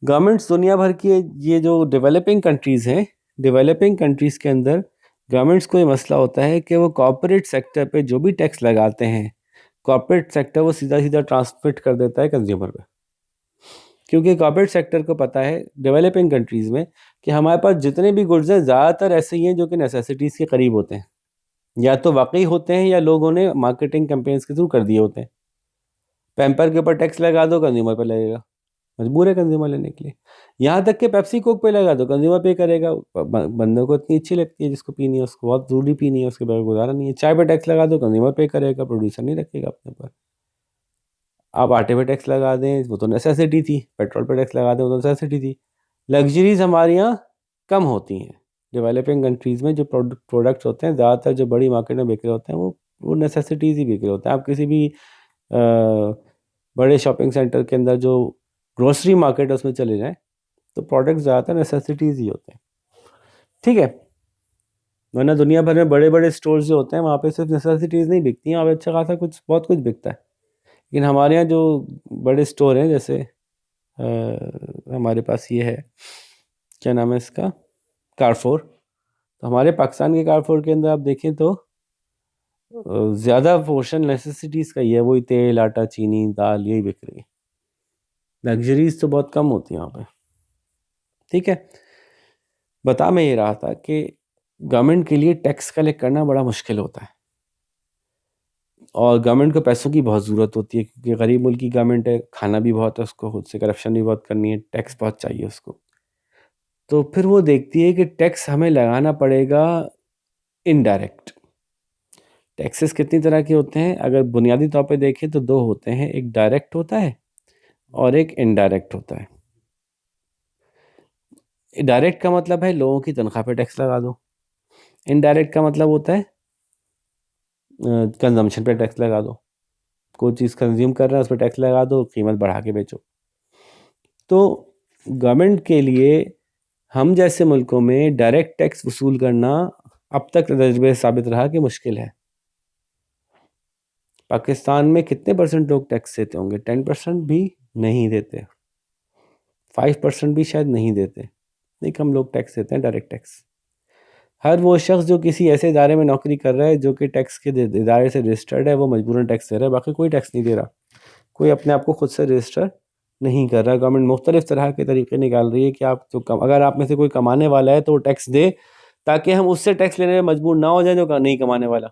गवर्नमेंट्स दुनिया भर की, ये जो डेवलपिंग कंट्रीज़ हैं, डेवलपिंग कंट्रीज़ के अंदर गवर्नमेंट्स को ये मसला होता है कि वो कॉर्पोरेट सेक्टर पे जो भी टैक्स लगाते हैं, कॉर्पोरेट सेक्टर वो सीधा सीधा ट्रांसमिट कर देता है कंज्यूमर पे, क्योंकि कॉर्पोरेट सेक्टर को पता है डेवलपिंग कंट्रीज़ में कि हमारे पास जितने भी गुड्स हैं ज़्यादातर ऐसे ही हैं जो कि नेसेसिटीज़ के करीब होते हैं, या तो वाकई होते हैं या लोगों ने मार्केटिंग कैंपेन्स के थ्रू कर दिए होते हैं। पैम्पर के ऊपर टैक्स लगा दो, कंज्यूमर पे लगेगा, मजबूर है कंज्यूमर लेने के लिए। यहाँ तक कि पेप्सी कोक पे लगा दो, कंज्यूमर पे करेगा। बंदों को इतनी अच्छी लगती है, जिसको पीनी है उसको बहुत ज़रूरी पीनी है, उसके बगैर गुजारा नहीं है। चाय पे टैक्स लगा दो, कंज्यूमर पे करेगा, प्रोड्यूसर नहीं रखेगा अपने पर। आप आटे पे टैक्स लगा दें, वो तो नेसेसिटी थी। पेट्रोल पे टैक्स लगा दें, वो तो नेसेसिटी थी। लग्जरीज हमारे यहाँ कम होती हैं। डेवलपिंग कंट्रीज़ में जो प्रोडक्ट्स होते हैं, ज़्यादातर जो बड़ी मार्केट में बिक रहे होते हैं, वो नेसेसिटीज़ ही बिक रहे होते हैं। आप किसी भी बड़े शॉपिंग सेंटर के अंदर जो ग्रोसरी मार्केट है उसमें चले जाएं, तो प्रोडक्ट ज़्यादातर नेसेसिटीज़ ही होते हैं, ठीक है। वरना दुनिया भर में बड़े बड़े स्टोर्स जो होते हैं वहाँ पे सिर्फ नेसेसिटीज़ नहीं बिकती हैं, वहाँ पे अच्छा खासा बहुत कुछ बिकता है। लेकिन हमारे यहाँ जो बड़े स्टोर हैं, जैसे हमारे पास ये है, क्या नाम है इसका, कारफोर। तो हमारे पाकिस्तान के कारफोर के अंदर आप देखें तो ज़्यादा पोर्शन नेसेसिटीज़ का ही है, वही तेल, आटा, चीनी, दाल, यही बिक रही है। लग्जरीज तो बहुत कम होती हैं यहाँ पे, ठीक है। बता मैं ये रहा था कि गवर्नमेंट के लिए टैक्स कलेक्ट करना बड़ा मुश्किल होता है। और गवर्नमेंट को पैसों की बहुत ज़रूरत होती है क्योंकि गरीब मुल्क की गवर्नमेंट है, खाना भी बहुत है उसको, खुद से करप्शन भी बहुत करनी है, टैक्स बहुत चाहिए उसको। तो फिर वो देखती है कि टैक्स हमें लगाना पड़ेगा इनडायरेक्ट। टैक्सेस कितनी तरह के होते हैं? अगर बुनियादी तौर पे देखें तो दो होते हैं, एक डायरेक्ट होता है और एक इनडायरेक्ट होता है। डायरेक्ट का मतलब है लोगों की तनख्वाह पे टैक्स लगा दो, इनडायरेक्ट का मतलब होता है कंजम्पशन पे टैक्स लगा दो, कोई चीज़ कंज्यूम कर रहे हैं उस पर टैक्स लगा दो, कीमत बढ़ा के बेचो। तो गवर्नमेंट के लिए हम जैसे मुल्कों में डायरेक्ट टैक्स वसूल करना अब तक तजर्बे साबित रहा कि मुश्किल है। पाकिस्तान में कितने परसेंट लोग टैक्स देते होंगे? 10% भी नहीं देते, 5% भी शायद नहीं देते। नहीं, कम लोग टैक्स देते हैं डायरेक्ट टैक्स। हर वो शख्स जो किसी ऐसे इदारे में नौकरी कर रहा है जो कि टैक्स के इदारे से रजिस्टर्ड है, वो मजबूरन टैक्स दे रहा है, बाकी कोई टैक्स नहीं दे रहा। कोई अपने आप को खुद से रजिस्टर नहीं कर रहा। गवर्नमेंट मुख्तलिफ तरह के तरीके निकाल रही है कि आप जो अगर आप में से कोई कमाने वाला है तो वो टैक्स दे, ताकि हम उससे टैक्स लेने में मजबूर ना हो जाए जो नहीं कमाने वाला।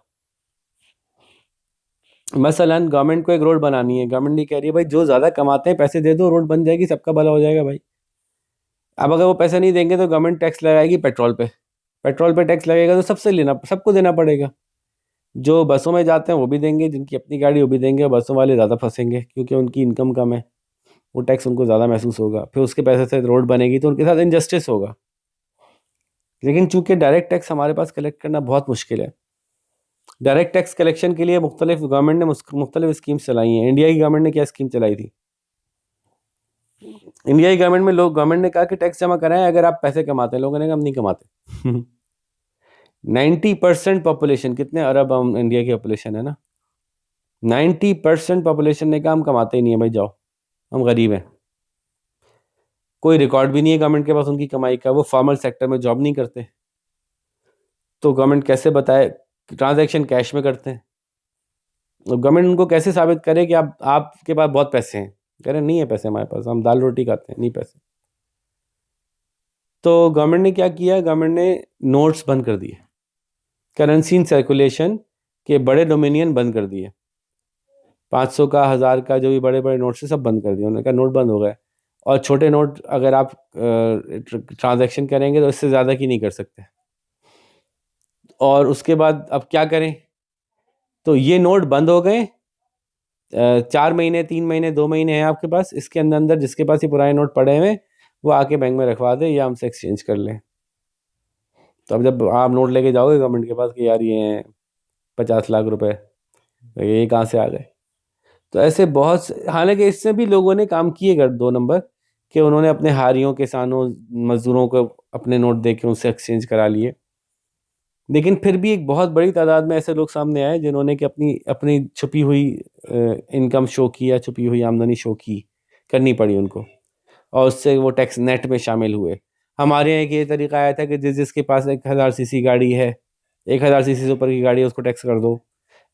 मसलन गवर्नमेंट को एक रोड बनानी है, गवर्नमेंट नहीं कह रही है भाई जो ज़्यादा कमाते हैं पैसे दे दो, रोड बन जाएगी, सबका भला हो जाएगा भाई। अब अगर वो पैसे नहीं देंगे तो गवर्नमेंट टैक्स लगाएगी पेट्रोल पे, पेट्रोल पे टैक्स लगेगा तो सबको देना पड़ेगा। जो बसों में जाते हैं वो भी देंगे, जिनकी अपनी गाड़ी वो भी देंगे, और बसों वाले ज़्यादा फंसेंगे क्योंकि उनकी इनकम कम है, वो टैक्स उनको ज़्यादा महसूस होगा। फिर उसके पैसे से रोड बनेगी तो उनके साथ इनजस्टिस होगा। लेकिन चूंकि डायरेक्ट टैक्स हमारे पास कलेक्ट करना बहुत मुश्किल है, डायरेक्ट टैक्स कलेक्शन के लिए मुख्तलिफ गवर्नमेंट ने मुख्तलिफ स्कीम्स चलाई हैं। इंडिया की गवर्नमेंट ने क्या स्कीम चलाई थी? इंडिया की गवर्नमेंट में गवर्नमेंट ने कहा कि टैक्स जमा कराएं अगर आप पैसे कमाते हैं। लोगों ने कहा हम नहीं कमाते। 90% पॉपुलेशन, कितने अरब हम इंडिया की पॉपुलेशन है ना, 90% पॉपुलेशन ने कहा हम कमाते ही नहीं है भाई, जाओ हम गरीब हैं। कोई रिकॉर्ड भी नहीं है गवर्नमेंट के पास उनकी कमाई का, वो फॉर्मल सेक्टर में जॉब नहीं करते, तो गवर्नमेंट कैसे बताए? ट्रांजैक्शन कैश में करते हैं। तो गवर्नमेंट उनको कैसे साबित करे कि आप आपके पास बहुत पैसे हैं? कह रहे नहीं है पैसे हमारे पास, हम दाल रोटी खाते हैं, नहीं पैसे। तो गवर्नमेंट ने क्या किया? गवर्नमेंट ने नोट्स बंद कर दिए, करेंसी इन सर्कुलेशन के बड़े डोमिनियन बंद कर दिए। 500 का, 1000 का, जो भी बड़े बड़े नोट्स है सब बंद कर दिए। उन्होंने कहा नोट बंद हो गए, और छोटे नोट अगर आप ट्रांजैक्शन करेंगे तो इससे ज़्यादा की नहीं कर सकते। और उसके बाद अब क्या करें? तो ये नोट बंद हो गए। 4 महीने, 3 महीने, 2 महीने हैं आपके पास, इसके अंदर अंदर जिसके पास ये पुराने नोट पड़े हुए वो आके बैंक में रखवा दे या हमसे एक्सचेंज कर लें। तो अब जब आप नोट लेके जाओगे गवर्नमेंट के पास कि यार ये हैं 50 लाख रुपए, तो ये कहाँ से आ गए? तो ऐसे बहुत हालांकि इससे भी लोगों ने काम किए कर 2 नंबर, कि उन्होंने अपने हारियों, किसानों, मजदूरों को अपने नोट दे के उनसे एक्सचेंज करा लिए। लेकिन फिर भी एक बहुत बड़ी तादाद में ऐसे लोग सामने आए जिन्होंने कि अपनी अपनी छुपी हुई इनकम शो की या छुपी हुई आमदनी शो की, करनी पड़ी उनको, और उससे वो टैक्स नेट में शामिल हुए। हमारे यहाँ एक ये तरीका आया था कि जिसके पास 1000 सीसी गाड़ी है, 1000 सीसी से ऊपर की गाड़ी है, उसको टैक्स कर दो।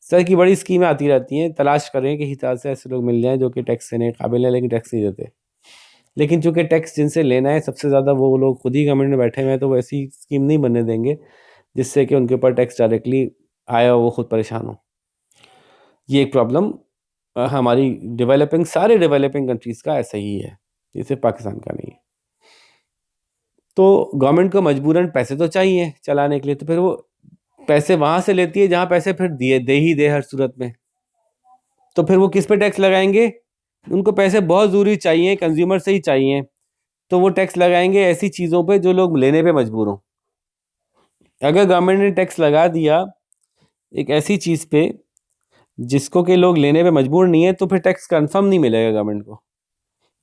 इस तरह की बड़ी स्कीमें आती रहती हैं। तलाश करें कि हिसाब से ऐसे लोग मिल जाएं जो कि टैक्स देने के काबिल हैं लेकिन टैक्स नहीं देते। लेकिन चूंकि टैक्स जिनसे लेना है सबसे ज़्यादा वो लोग खुद ही गवर्नमेंट में बैठे हुए हैं, तो वो ऐसी स्कीम नहीं बनने देंगे जिससे कि उनके ऊपर टैक्स डायरेक्टली आया और वो खुद परेशान हो। ये एक प्रॉब्लम हमारी सारे डेवलपिंग कंट्रीज़ का ऐसा ही है, ये सिर्फ पाकिस्तान का नहीं है। तो गवर्नमेंट को मजबूरन पैसे तो चाहिए चलाने के लिए, तो फिर वो पैसे वहाँ से लेती है जहाँ पैसे फिर दे हर सूरत में। तो फिर वो किस पे टैक्स लगाएंगे? उनको पैसे बहुत ज़रूरी चाहिए, कंज्यूमर से ही चाहिए, तो वो टैक्स लगाएंगे ऐसी चीज़ों पे जो लोग लेने पे मजबूर हों। अगर गवर्नमेंट ने टैक्स लगा दिया एक ऐसी चीज़ पे जिसको कि लोग लेने पे मजबूर नहीं है, तो फिर टैक्स कंफर्म नहीं मिलेगा गवर्नमेंट को।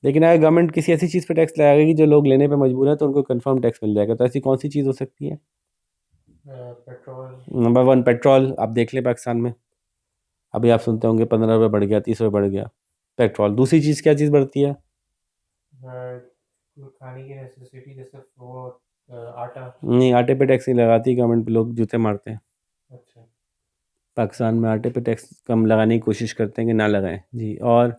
लेकिन अगर गवर्नमेंट किसी ऐसी चीज़ पे टैक्स लगाएगी जो लोग लेने पे मजबूर है, तो उनको कंफर्म टैक्स मिल जाएगा। तो ऐसी कौन सी चीज़ हो सकती है? पेट्रोल। Number 1 petrol. आप देख लें पाकिस्तान में अभी आप सुनते होंगे 15 रुपये बढ़ गया, 30 रुपये बढ़ गया पेट्रोल। दूसरी चीज़ क्या चीज़ बढ़ती है? खाने की नेसेसिटी जैसे वो आटा। नहीं, आटे पे टैक्स नहीं लगाती गवर्नमेंट पे, लोग जूते मारते हैं। अच्छा। पाकिस्तान में आटे पे टैक्स कम लगाने की कोशिश करते हैं कि ना लगाएं जी। और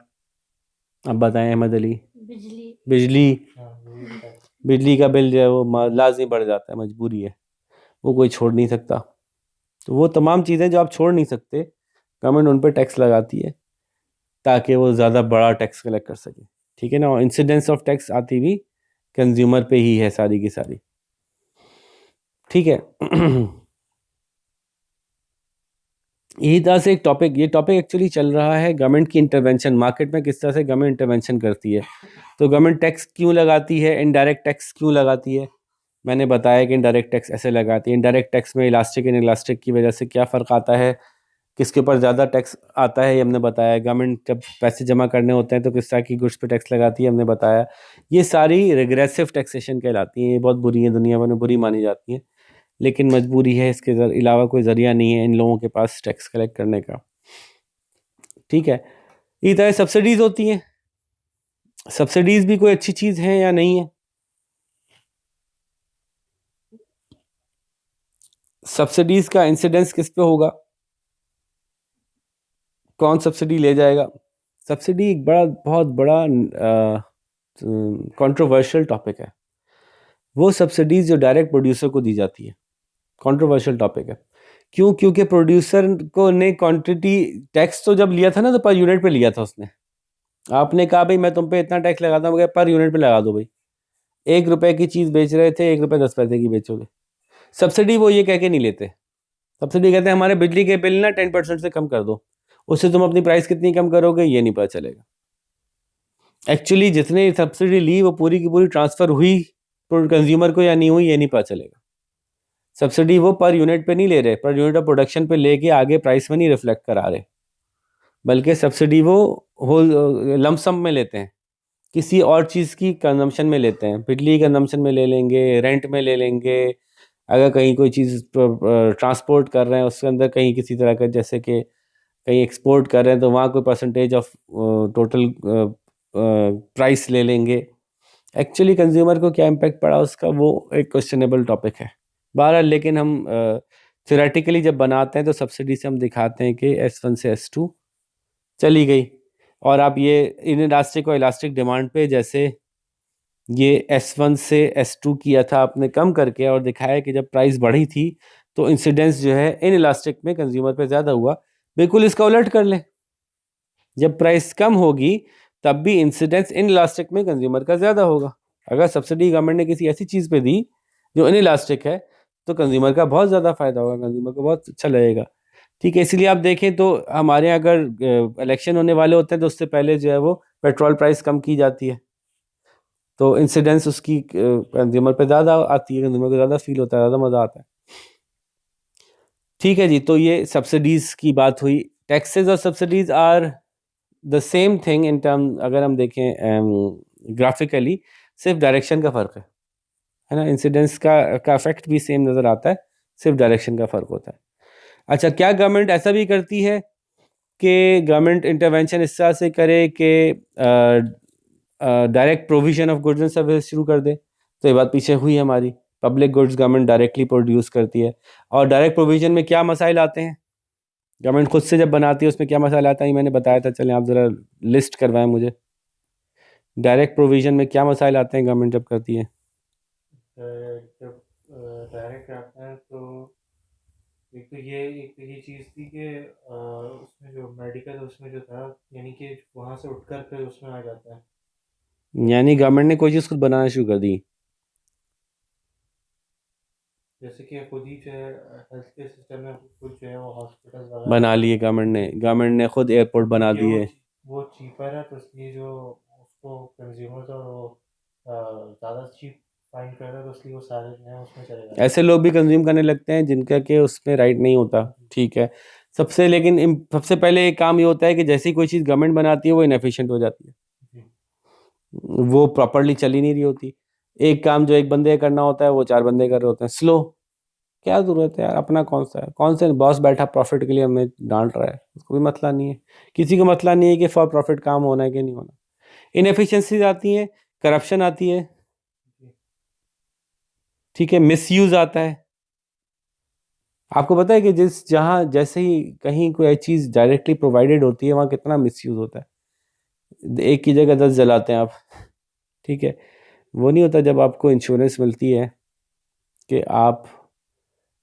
अब बताएं अहमद अली। बिजली हाँ, बिजली का टैक्स। बिजली का बिल जो है वो लाजमी बढ़ जाता है, मजबूरी है, वो कोई छोड़ नहीं सकता। तो वो तमाम चीज़ें जो आप छोड़ नहीं सकते, गवर्नमेंट उन पर टैक्स लगाती है ताकि वो ज़्यादा बड़ा टैक्स कलेक्ट कर सके, ठीक है ना। और इंसिडेंस ऑफ टैक्स आती भी कंज्यूमर पे ही है सारी की सारी, ठीक है। यही तरह से ये टॉपिक एक्चुअली चल रहा है गवर्नमेंट की इंटरवेंशन, मार्केट में किस तरह से गवर्नमेंट इंटरवेंशन करती है। तो गवर्नमेंट टैक्स क्यों लगाती है, इनडायरेक्ट टैक्स क्यों लगाती है। मैंने बताया कि इनडायरेक्ट टैक्स ऐसे लगाती है। इनडायरेक्ट टैक्स में इलास्टिक इन इलास्टिक की वजह से क्या फ़र्क आता है, किसके ऊपर ज़्यादा टैक्स आता है, ये हमने बताया। गवर्नमेंट जब पैसे जमा करने होते हैं तो किस तरह की गुड्स पे टैक्स लगाती है, हमने बताया। ये सारी रिग्रेसिव टैक्सेशन कहलाती हैं। ये बहुत बुरी है, दुनिया भर में बुरी मानी जाती हैं, लेकिन मजबूरी है, इसके अलावा कोई ज़रिया नहीं है इन लोगों के पास टैक्स कलेक्ट करने का, ठीक है। इसी तरह सब्सिडीज़ होती हैं। सब्सिडीज़ भी कोई अच्छी चीज़ है या नहीं है। सब्सिडीज़ का इंसिडेंस किस पे होगा, कौन सब्सिडी ले जाएगा। सब्सिडी एक बहुत बड़ा कंट्रोवर्शियल टॉपिक है। वो सब्सिडीज जो डायरेक्ट प्रोड्यूसर को दी जाती है, कंट्रोवर्शियल टॉपिक है। क्यों, क्योंकि प्रोड्यूसर को ने क्वांटिटी टैक्स तो जब लिया था ना तो पर यूनिट पे लिया था उसने। आपने कहा भाई मैं तुम पे इतना टैक्स लगाता हूँ, पर यूनिट पे लगा दो भाई। 1 रुपए की चीज़ बेच रहे थे, 1 रुपए 10 पैसे की बेचोगे। सब्सिडी वो ये कह के नहीं लेते। सब्सिडी कहते हैं हमारे बिजली के बिल ना 10% से कम कर दो, उससे तुम अपनी प्राइस कितनी कम करोगे ये नहीं पता चलेगा। एक्चुअली जितने सब्सिडी ली वो पूरी की पूरी ट्रांसफ़र हुई कंज्यूमर को या नहीं हुई ये नहीं पता चलेगा। सब्सिडी वो पर यूनिट पे नहीं ले रहे, पर यूनिट ऑफ प्रोडक्शन पे लेके आगे प्राइस में नहीं रिफ्लेक्ट करा रहे, बल्कि सब्सिडी वो होल लमसम में लेते हैं, किसी और चीज़ की कंजम्पशन में लेते हैं। बिजली कंजम्पशन में ले लेंगे, रेंट में ले लेंगे। अगर कहीं कोई चीज़ ट्रांसपोर्ट कर रहे हैं उसके अंदर कहीं किसी तरह का, जैसे कि कहीं एक्सपोर्ट कर रहे हैं तो वहाँ कोई परसेंटेज ऑफ टोटल प्राइस ले लेंगे। एक्चुअली कंज्यूमर को क्या इम्पेक्ट पड़ा उसका, वो एक क्वेश्चनेबल टॉपिक है। बहरहाल लेकिन हम थ्योरेटिकली जब बनाते हैं तो सब्सिडी से हम दिखाते हैं कि S1 से S2 चली गई। और आप ये इन इलास्टिक और इलास्टिक डिमांड पे जैसे ये S1 से S2 किया था आपने कम करके, और दिखाया कि जब प्राइस बढ़ी थी तो इंसिडेंस जो है इन इलास्टिक में कंज्यूमर पे ज़्यादा हुआ। बिल्कुल इसका उलट कर लें, जब प्राइस कम होगी तब भी इंसिडेंस इन इलास्टिक में कंज्यूमर का ज़्यादा होगा। अगर सब्सिडी गवर्नमेंट ने किसी ऐसी चीज़ पे दी जो इन इलास्टिक है तो कंज्यूमर का बहुत ज़्यादा फायदा होगा, कंज्यूमर को बहुत अच्छा लगेगा, ठीक है। इसलिए आप देखें तो हमारे यहाँ अगर इलेक्शन होने वाले होते हैं तो उससे पहले जो है वो पेट्रोल प्राइस कम की जाती है, तो इंसिडेंस उसकी कंज्यूमर पे ज़्यादा आती है, कंज्यूमर को ज़्यादा फील होता है, ज़्यादा मज़ा आता है, ठीक है जी। तो ये सब्सिडीज़ की बात हुई। टैक्सेस और subsidies are the same thing in term, अगर हम देखें ग्राफिकली, सिर्फ डायरेक्शन का फ़र्क है ना। इंसिडेंस का इफेक्ट भी सेम नज़र आता है, सिर्फ डायरेक्शन का फ़र्क होता है। अच्छा, क्या गवर्नमेंट ऐसा भी करती है कि गवर्नमेंट इंटरवेंशन इस तरह से करे कि direct provision of goods and service शुरू कर दे। तो ये बात पीछे हुई हमारी, public goods government directly produce करती है। और डायरेक्ट प्रोविजन में क्या मसाइल आते हैं, गवर्नमेंट खुद से जब बनाती है उसमें क्या मसाइल आता है, मैंने बताया था। चलें आप ज़रा लिस्ट करवाएं मुझे, डायरेक्ट प्रोविजन में क्या मसाइल आते हैं गवर्नमेंट जब करती है। जब डायरेक्ट आता है तो एक तो ये चीज़ थी कि उसमें जो मेडिकल उसमें जो था, यानी कि वहाँ से उठकर फिर उसमें आ जाता है। यानी गवर्नमेंट ने कोई चीज़ खुद बनाना शुरू कर दी, जैसे कि खुद ही जो है हेल्थ केयर सिस्टम में खुद जो है वो हॉस्पिटल बना लिए गवर्नमेंट ने खुद एयरपोर्ट बना क्योंकि दिए। वो चीपर है, तो इसलिए जो उसको कंज्यूमर्स और वो ज़्यादा चीप फाइंड कर रहा है, तो इसलिए वो सारे जो है उसमें चले जाते ऐसे लोग भी कंज्यूम करने लगते हैं जिनका कि उसमें राइट नहीं होता, हैं। ठीक है। सबसे पहले एक काम ये होता है कि जैसी कोई चीज़ गवर्नमेंट बनाती है वो इनएफिशिएंट हो जाती है, जी। वो प्रॉपरली चल ही नहीं रही होती। एक काम जो एक बंदे का करना होता है वो 4 बंदे कर रहे होते हैं, स्लो। क्या ज़रूरत है यार, अपना कौन से बॉस बैठा प्रॉफिट के लिए हमें डांट रहा है, उसको भी मसला नहीं है। किसी को मसला नहीं है कि फॉर प्रॉफिट काम होना है कि नहीं होना। इनएफिशिएंसीज आती हैं, करप्शन आती है, ठीक है, मिसयूज आता है। आपको पता है कि जहाँ जैसे ही कहीं कोई चीज़ डायरेक्टली प्रोवाइडेड होती है वहाँ कितना मिसयूज होता है। एक की जगह 10 जलाते हैं आप, ठीक है। वो नहीं होता जब आपको इंश्योरेंस मिलती है कि आप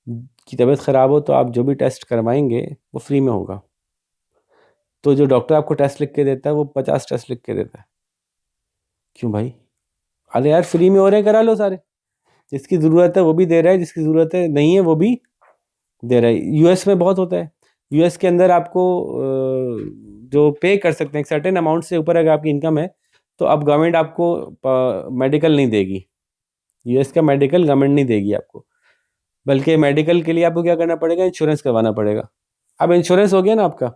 की तबीयत ख़राब हो तो आप जो भी टेस्ट करवाएंगे वो फ्री में होगा, तो जो डॉक्टर आपको टेस्ट लिख के देता है वो 50 टेस्ट लिख के देता है। क्यों भाई? अरे यार फ्री में हो रहे हैं, करा लो सारे। जिसकी ज़रूरत है वो भी दे रहा है, जिसकी ज़रूरत है नहीं है वो भी दे रहा है। यूएस में बहुत होता है। यूएस के अंदर आपको जो पे कर सकते हैं एक सर्टेन अमाउंट से ऊपर अगर आपकी इनकम है तो अब गवर्नमेंट आपको मेडिकल नहीं देगी। यूएस का मेडिकल गवर्नमेंट नहीं देगी आपको, बल्कि मेडिकल के लिए आपको क्या करना पड़ेगा, इंश्योरेंस करवाना पड़ेगा। अब इंश्योरेंस हो गया ना आपका,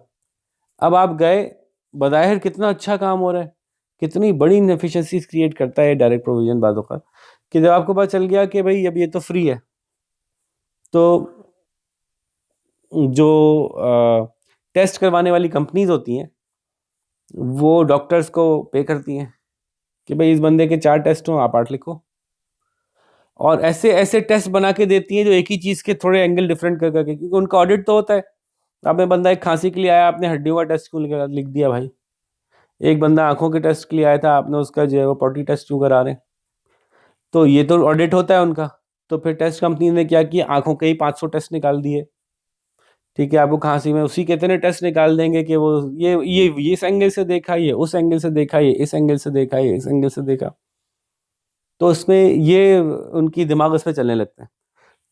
अब आप गए, बज़ाहिर कितना अच्छा काम हो रहा है, कितनी बड़ी इनएफिशिएंसीज क्रिएट करता है डायरेक्ट प्रोविजन बातों का, कि जब आपको पता चल गया कि भाई अब ये तो फ्री है, तो जो टेस्ट करवाने वाली कंपनीज होती हैं वो डॉक्टर्स को पे करती हैं कि भाई इस बंदे के 4 टेस्ट हों, आप 8 लिखो। और ऐसे ऐसे टेस्ट बना के देती हैं जो एक ही चीज़ के थोड़े एंगल डिफरेंट कर करके, क्योंकि उनका ऑडिट तो होता है। आपने बंदा एक खांसी के लिए आया, आपने हड्डियों का टेस्ट क्यों लिख दिया भाई? एक बंदा आंखों के टेस्ट के लिए आया था, आपने उसका जो है वो पॉटी टेस्ट क्यों करा रहे हैं? तो ये तो ऑडिट होता है उनका। तो फिर टेस्ट कंपनी ने क्या किया, आंखों के ही 500 टेस्ट निकाल दिए। ठीक है, आपको खांसी में उसी के इतने टेस्ट निकाल देंगे कि वो ये इस एंगल से देखा, ये उस एंगल से देखा, ये इस एंगल से देखा, ये इस एंगल से देखा। तो उसमें ये उनकी दिमाग उसमें चलने लगता है।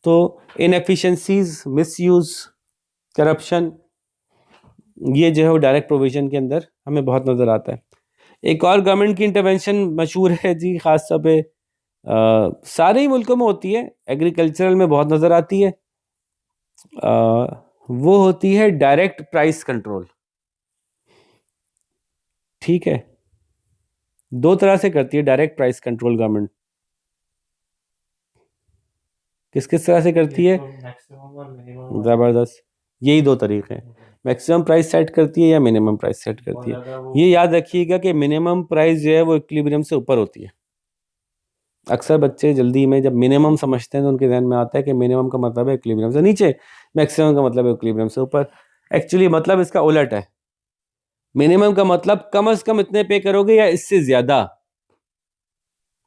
तो इनएफिशिएंसीज, मिसयूज, करप्शन, ये जो है वो डायरेक्ट प्रोविजन के अंदर हमें बहुत नज़र आता है। एक और गवर्नमेंट की इंटरवेंशन मशहूर है जी, ख़ास तौर पे सारे ही मुल्कों में होती है, एग्रीकल्चरल में बहुत नज़र आती है। वो होती है डायरेक्ट प्राइस कंट्रोल। ठीक है, 2 तरह से करती है डायरेक्ट प्राइस कंट्रोल गवर्नमेंट। किस किस तरह से करती है? मैक्सिमम और मिनिमम ज़बरदस्त, यही 2 तरीके हैं। मैक्सिमम प्राइस सेट करती है या मिनिमम प्राइस सेट करती है। ये याद रखिएगा कि मिनिमम प्राइस जो है वो इक्विलिब्रियम से ऊपर होती है। अक्सर बच्चे जल्दी में जब मिनिमम समझते हैं तो उनके ध्यान में आता है कि मिनिमम का मतलब है इक्विलिब्रियम से नीचे, मैक्सिमम का मतलब है इक्विलिब्रियम से ऊपर। एक्चुअली मतलब इसका उलट है। मिनिमम का मतलब कम से कम इतने पे करोगे या इससे ज़्यादा।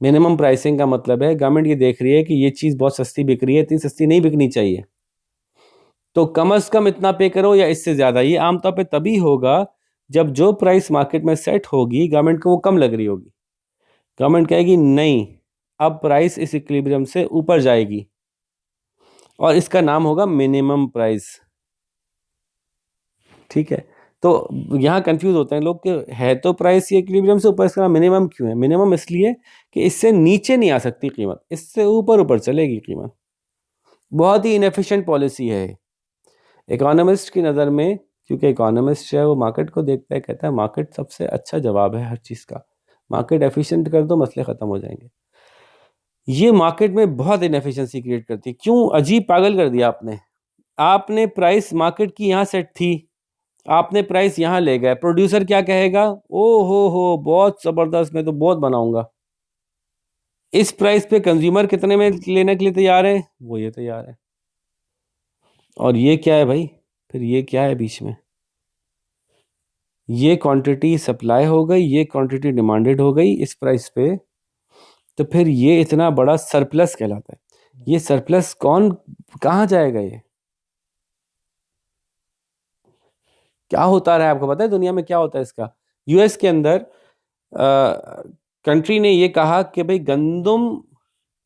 मिनिमम प्राइसिंग का मतलब है गवर्नमेंट ये देख रही है कि ये चीज़ बहुत सस्ती बिक रही है, इतनी सस्ती नहीं बिकनी चाहिए, तो कम से कम इतना पे करो या इससे ज़्यादा। ये आमतौर पे तभी होगा जब जो प्राइस मार्केट में सेट होगी गवर्नमेंट को वो कम लग रही होगी। गवर्नमेंट कहेगी नहीं, अब प्राइस इस इक्विलिब्रियम से ऊपर जाएगी, और इसका नाम होगा मिनिमम प्राइस। ठीक है, तो यहाँ कंफ्यूज होते हैं लोग कि है तो प्राइस ये इक्विलिब्रियम से ऊपर, इसका नाम मिनिमम क्यों है? मिनिमम इसलिए कि इससे नीचे नहीं आ सकती कीमत, इससे ऊपर ऊपर चलेगी कीमत। बहुत ही इनएफिशिएंट पॉलिसी है इकोनॉमिस्ट की नज़र में, क्योंकि इकोनॉमिस्ट जो है वो मार्केट को देखता है, कहता है मार्केट सबसे अच्छा जवाब है हर चीज़ का, मार्केट एफिशिएंट कर दो मसले ख़त्म हो जाएंगे। ये मार्केट में बहुत इनएफिशिएंसी क्रिएट करती है। क्यों? अजीब पागल कर दिया आपने। आपने प्राइस मार्केट की यहाँ सेट थी, आपने प्राइस यहाँ ले गए, प्रोड्यूसर क्या कहेगा, ओ हो बहुत ज़बरदस्त, मैं तो बहुत बनाऊंगा। इस प्राइस पे कंज्यूमर कितने में लेने के लिए तैयार है? वो ये तैयार है। और ये क्या है भाई? फिर ये क्या है बीच में? ये क्वांटिटी सप्लाई हो गई, ये क्वांटिटी डिमांडेड हो गई इस प्राइस पे, तो फिर ये इतना बड़ा सरप्लस कहलाता है। ये सरप्लस कौन, कहाँ जाएगा? ये क्या होता रहा है आपको पता है दुनिया में क्या होता है इसका? यूएस के अंदर कंट्री ने ये कहा कि भाई गंदम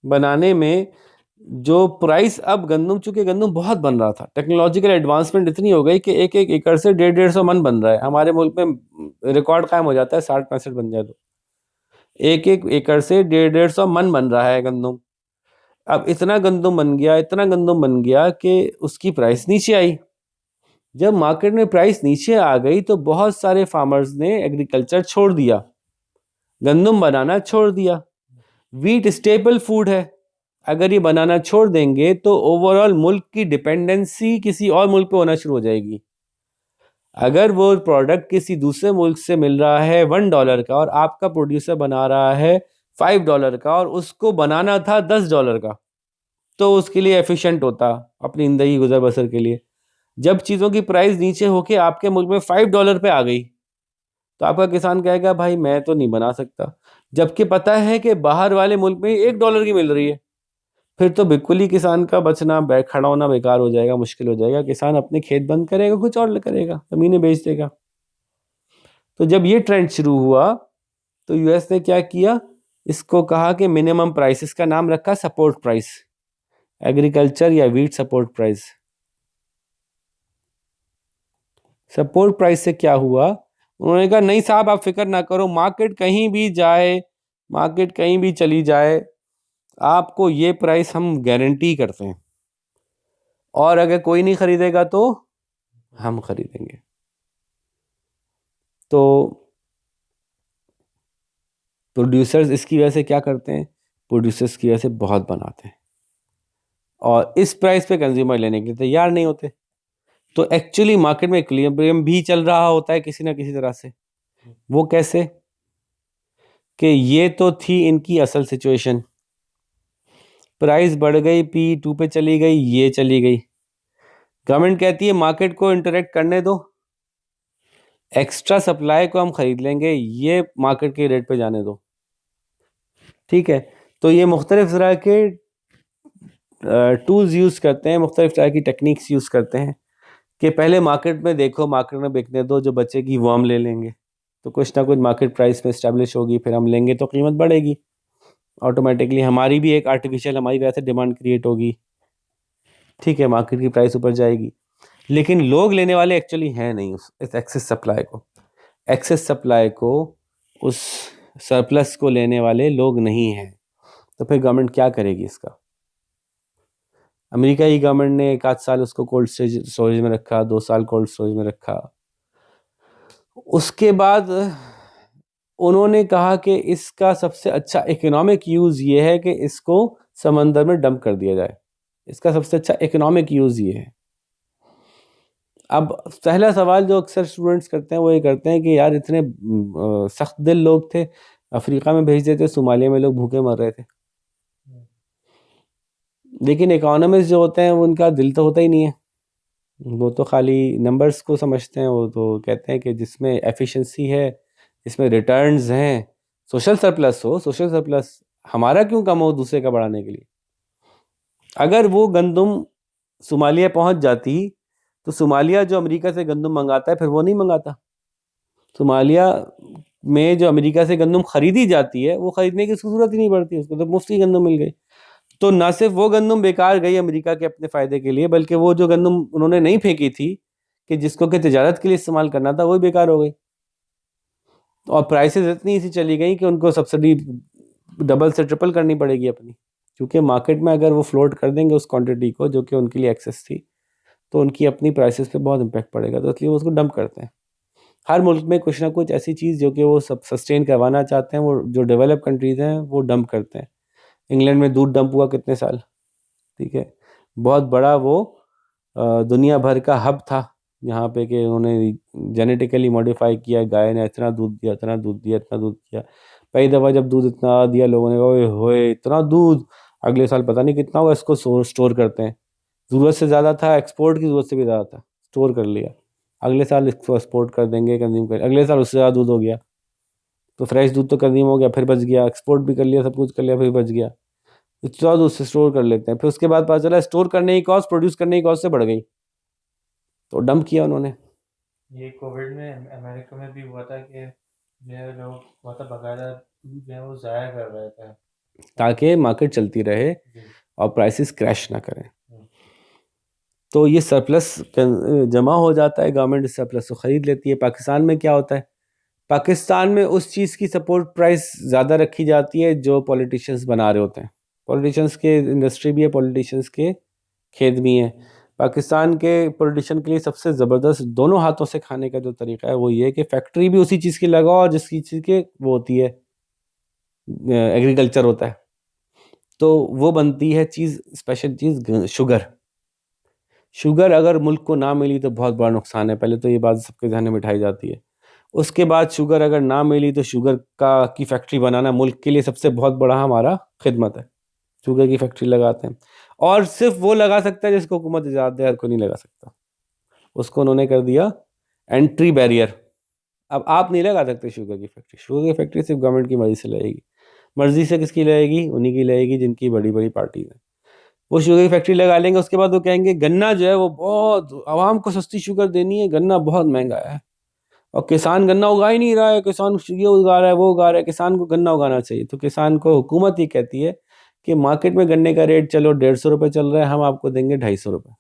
बनाने में जो प्राइस, अब गंदम, चूंकि गंदम बहुत बन रहा था, टेक्नोलॉजिकल एडवांसमेंट इतनी हो गई कि एक एक एकड़ से 150-150 मन बन रहा है। हमारे मुल्क में रिकॉर्ड कायम हो जाता है 60-65 बन जाए तो एक एक एकड़ से 150-150 मन बन रहा है गंदम। अब इतना गंदम बन गया, इतना गंदम बन गया कि उसकी प्राइस नीचे आई। जब मार्केट में प्राइस नीचे आ गई तो बहुत सारे फार्मर्स ने एग्रीकल्चर छोड़ दिया, गंदम बनाना छोड़ दिया। वीट स्टेपल फूड है, अगर ये बनाना छोड़ देंगे तो ओवरऑल मुल्क की डिपेंडेंसी किसी और मुल्क पे होना शुरू हो जाएगी। अगर वो प्रोडक्ट किसी दूसरे मुल्क से मिल रहा है $1 का और आपका प्रोड्यूसर बना रहा है $5 का और उसको बनाना था $10 का, तो उसके लिए एफिशिएंट होता अपनी ज़िंदगी गुजर बसर के लिए। जब चीज़ों की प्राइस नीचे होके आपके मुल्क में $5 पे आ गई तो आपका किसान कहेगा भाई मैं तो नहीं बना सकता, जबकि पता है कि बाहर वाले मुल्क में $1 की मिल रही है। फिर तो बिल्कुल ही किसान का बचना, खड़ा होना बेकार हो जाएगा, मुश्किल हो जाएगा। किसान अपने खेत बंद करेगा, कुछ और करेगा, ज़मीनें बेच देगा। तो जब ये ट्रेंड शुरू हुआ तो यूएस ने क्या किया, इसको कहा कि मिनिमम प्राइस, इसका नाम रखा सपोर्ट प्राइस, एग्रीकल्चर या wheat support price. Support price से क्या हुआ, उन्होंने कहा नहीं साहब आप फिक्र ना करो, मार्केट कहीं भी जाए, मार्केट कहीं भी चली जाए, आपको ये प्राइस हम गारंटी करते हैं, और अगर कोई नहीं खरीदेगा तो हम खरीदेंगे। तो प्रोड्यूसर्स इसकी वजह से क्या करते हैं, प्रोड्यूसर्स की वजह से बहुत बनाते हैं, और इस प्राइस पे कंज्यूमर लेने के लिए तैयार नहीं होते। तो एक्चुअली मार्केट में इक्विलिब्रियम भी चल रहा होता है किसी ना किसी तरह से। वो कैसे, कि ये तो थी इनकी असल सिचुएशन, प्राइस बढ़ गई, P2 पे चली गई, ये चली गई, गवर्नमेंट कहती है मार्केट को इंटरेक्ट करने दो, एक्स्ट्रा सप्लाई को हम खरीद लेंगे, ये मार्केट के रेट पे जाने दो, ठीक है। तो ये मुख्तलिफ तरह के टूल्स यूज़ करते हैं, मुख्तलिफ तरह की टेक्निक्स यूज़ करते हैं कि पहले मार्केट में देखो, मार्केट में बिकने दो, जो बचेगी वो हम ले लेंगे, तो कुछ ना कुछ मार्केट प्राइस में इस्टेब्लिश होगी, फिर हम लेंगे तो कीमत बढ़ेगी ऑटोमेटिकली, हमारी भी एक आर्टिफिशियल हमारी वजह से डिमांड क्रिएट होगी, ठीक है, मार्केट की प्राइस ऊपर जाएगी। लेकिन लोग लेने वाले एक्चुअली हैं नहीं इस एक्सेस सप्लाई को, एक्सेस सप्लाई को, उस सरप्लस को लेने वाले लोग नहीं हैं। तो फिर गवर्नमेंट क्या करेगी इसका। अमेरिका की गवर्नमेंट ने 1 आध साल उसको कोल्ड स्टोरेज में रखा, 2 साल कोल्ड स्टोरेज में रखा, उसके बाद उन्होंने कहा कि इसका सबसे अच्छा इकोनॉमिक यूज़ ये है कि इसको समंदर में डंप कर दिया जाए, इसका सबसे अच्छा इकोनॉमिक यूज़ ये है। अब पहला सवाल जो अक्सर स्टूडेंट्स करते हैं वो ये करते हैं कि यार इतने सख्त दिल लोग थे, अफ्रीका में भेज देते, सोमालिया में लोग भूखे मर रहे थे। लेकिन इकोनॉमिस्ट जो होते हैं वो उनका दिल तो होता ही नहीं है, वो तो खाली नंबर्स को समझते हैं, वो तो कहते हैं कि जिसमें एफिशिएंसी है, जिसमें रिटर्न्स हैं, सोशल सरप्लस हो, सोशल सरप्लस हमारा क्यों कम हो दूसरे का बढ़ाने के लिए। अगर वो गंदम सोमालिया पहुंच जाती तो सोमालिया जो अमेरिका से गंदम मंगाता है फिर वो नहीं मंगाता, सोमालिया में जो अमेरिका से गंदम खरीदी जाती है वो खरीदने की उसको जरूरत ही नहीं पड़ती, उसको तो मुफ्त ही गंदम मिल गई। तो ना सिर्फ वो गंदम बेकार गई अमेरिका के अपने फ़ायदे के लिए, बल्कि वो जो गंदम उन्होंने नहीं फेंकी थी कि जिसको कि तिजारत के लिए इस्तेमाल करना था, वो भी बेकार हो गई, और प्राइसेस इतनी सी चली गई कि उनको सब्सिडी डबल से ट्रिपल करनी पड़ेगी अपनी, क्योंकि मार्केट में अगर वो फ्लोट कर देंगे उस क्वांटिटी को जो कि उनके लिए एक्सेस थी, तो उनकी अपनी प्राइसेस पे बहुत इम्पैक्ट पड़ेगा, तो इसलिए वो उसको डंप करते हैं। हर मुल्क में कुछ ना कुछ ऐसी चीज़ जो कि वो सब सस्टेन करवाना चाहते हैं, वो जो डेवलप कंट्रीज़ हैं वो डंप करते हैं। इंग्लैंड में दूध डंप हुआ कितने साल, ठीक है, बहुत बड़ा वो दुनिया भर का हब था यहाँ पे कि उन्होंने जेनेटिकली मॉडिफाई किया, गाय ने इतना दूध दिया, इतना दूध दिया, इतना दूध दिया। पहली दफ़ा जब दूध इतना दिया लोगों ने कहा ओए होए इतना दूध, अगले साल पता नहीं कितना होगा, इसको स्टोर करते हैं, ज़रूरत से ज़्यादा था, एक्सपोर्ट की ज़रूरत से भी ज़्यादा था, स्टोर कर लिया, अगले साल इसको एक्सपोर्ट कर देंगे, कंज्यूम कर, अगले साल उससे ज़्यादा दूध हो गया, तो फ्रेश दूध तो कंज्यूम हो गया, फिर बच गया, एक्सपोर्ट भी कर लिया, सब कुछ कर लिया, फिर बच गया, इतना दूध से स्टोर कर लेते हैं। फिर उसके बाद पता चला स्टोर करने की कॉस्ट प्रोड्यूस करने की कॉस्ट से बढ़ गई, तो डंप किया उन्होंने। ये कोविड में अमेरिका में भी हुआ था कि जो है लोग मतलब बकायदा दूध जो है वो ज़ाया कर रहे थे ताकि मार्केट चलती रहे जी। और प्राइसेस क्रैश ना करें। हम्म। तो ये सरप्लस जमा हो जाता है, गवर्नमेंट इस सरप्लस को ख़रीद लेती है। पाकिस्तान में क्या होता है, पाकिस्तान में उस चीज़ की सपोर्ट प्राइस ज़्यादा रखी जाती है जो पॉलिटिशियंस बना रहे होते हैं। पॉलिटिशियंस के इंडस्ट्री भी है, पॉलिटिशियंस के खेत भी हैं। पाकिस्तान के पॉलिटिशियन के लिए सबसे ज़बरदस्त दोनों हाथों से खाने का जो तरीका है वो ये है कि फैक्ट्री भी उसी चीज़ की लगाओ और जिसकी चीज़ के वो होती है एग्रीकल्चर होता है, तो वो बनती है चीज़, स्पेशल चीज़ शुगर। शुगर अगर मुल्क को ना मिली तो बहुत बड़ा नुकसान है, पहले तो ये बात सबके ध्यान में बिठाई जाती है। उसके बाद शुगर अगर ना मिली तो शुगर का की फैक्ट्री बनाना मुल्क के लिए सबसे बहुत बड़ा हमारा खिदमत है। शुगर की फैक्ट्री लगाते हैं, और सिर्फ वो लगा सकता है जिसको हुकूमत इजाज़त दे, हर कोई नहीं लगा सकता। उसको उन्होंने कर दिया एंट्री बैरियर। अब आप नहीं लगा सकते शुगर की फैक्ट्री, शुगर की फैक्ट्री सिर्फ गवर्नमेंट की मर्ज़ी से लगेगी। मर्ज़ी से किसकी लगेगी, उन्हीं की लगेगी जिनकी बड़ी बड़ी पार्टीज हैं। वो शुगर की फैक्ट्री लगा लेंगे, उसके बाद वो कहेंगे गन्ना जो है वो बहुत, आवाम को सस्ती शुगर देनी है, गन्ना बहुत महंगा है, और किसान गन्ना उगा ही नहीं रहा है, किसान ये उगा रहा है वो उगा रहा है, किसान को गन्ना उगाना चाहिए। तो किसान को हुकूमत ही कहती है कि मार्केट में गन्ने का रेट चलो 150 रुपये चल रहा है, हम आपको देंगे 250 रुपये।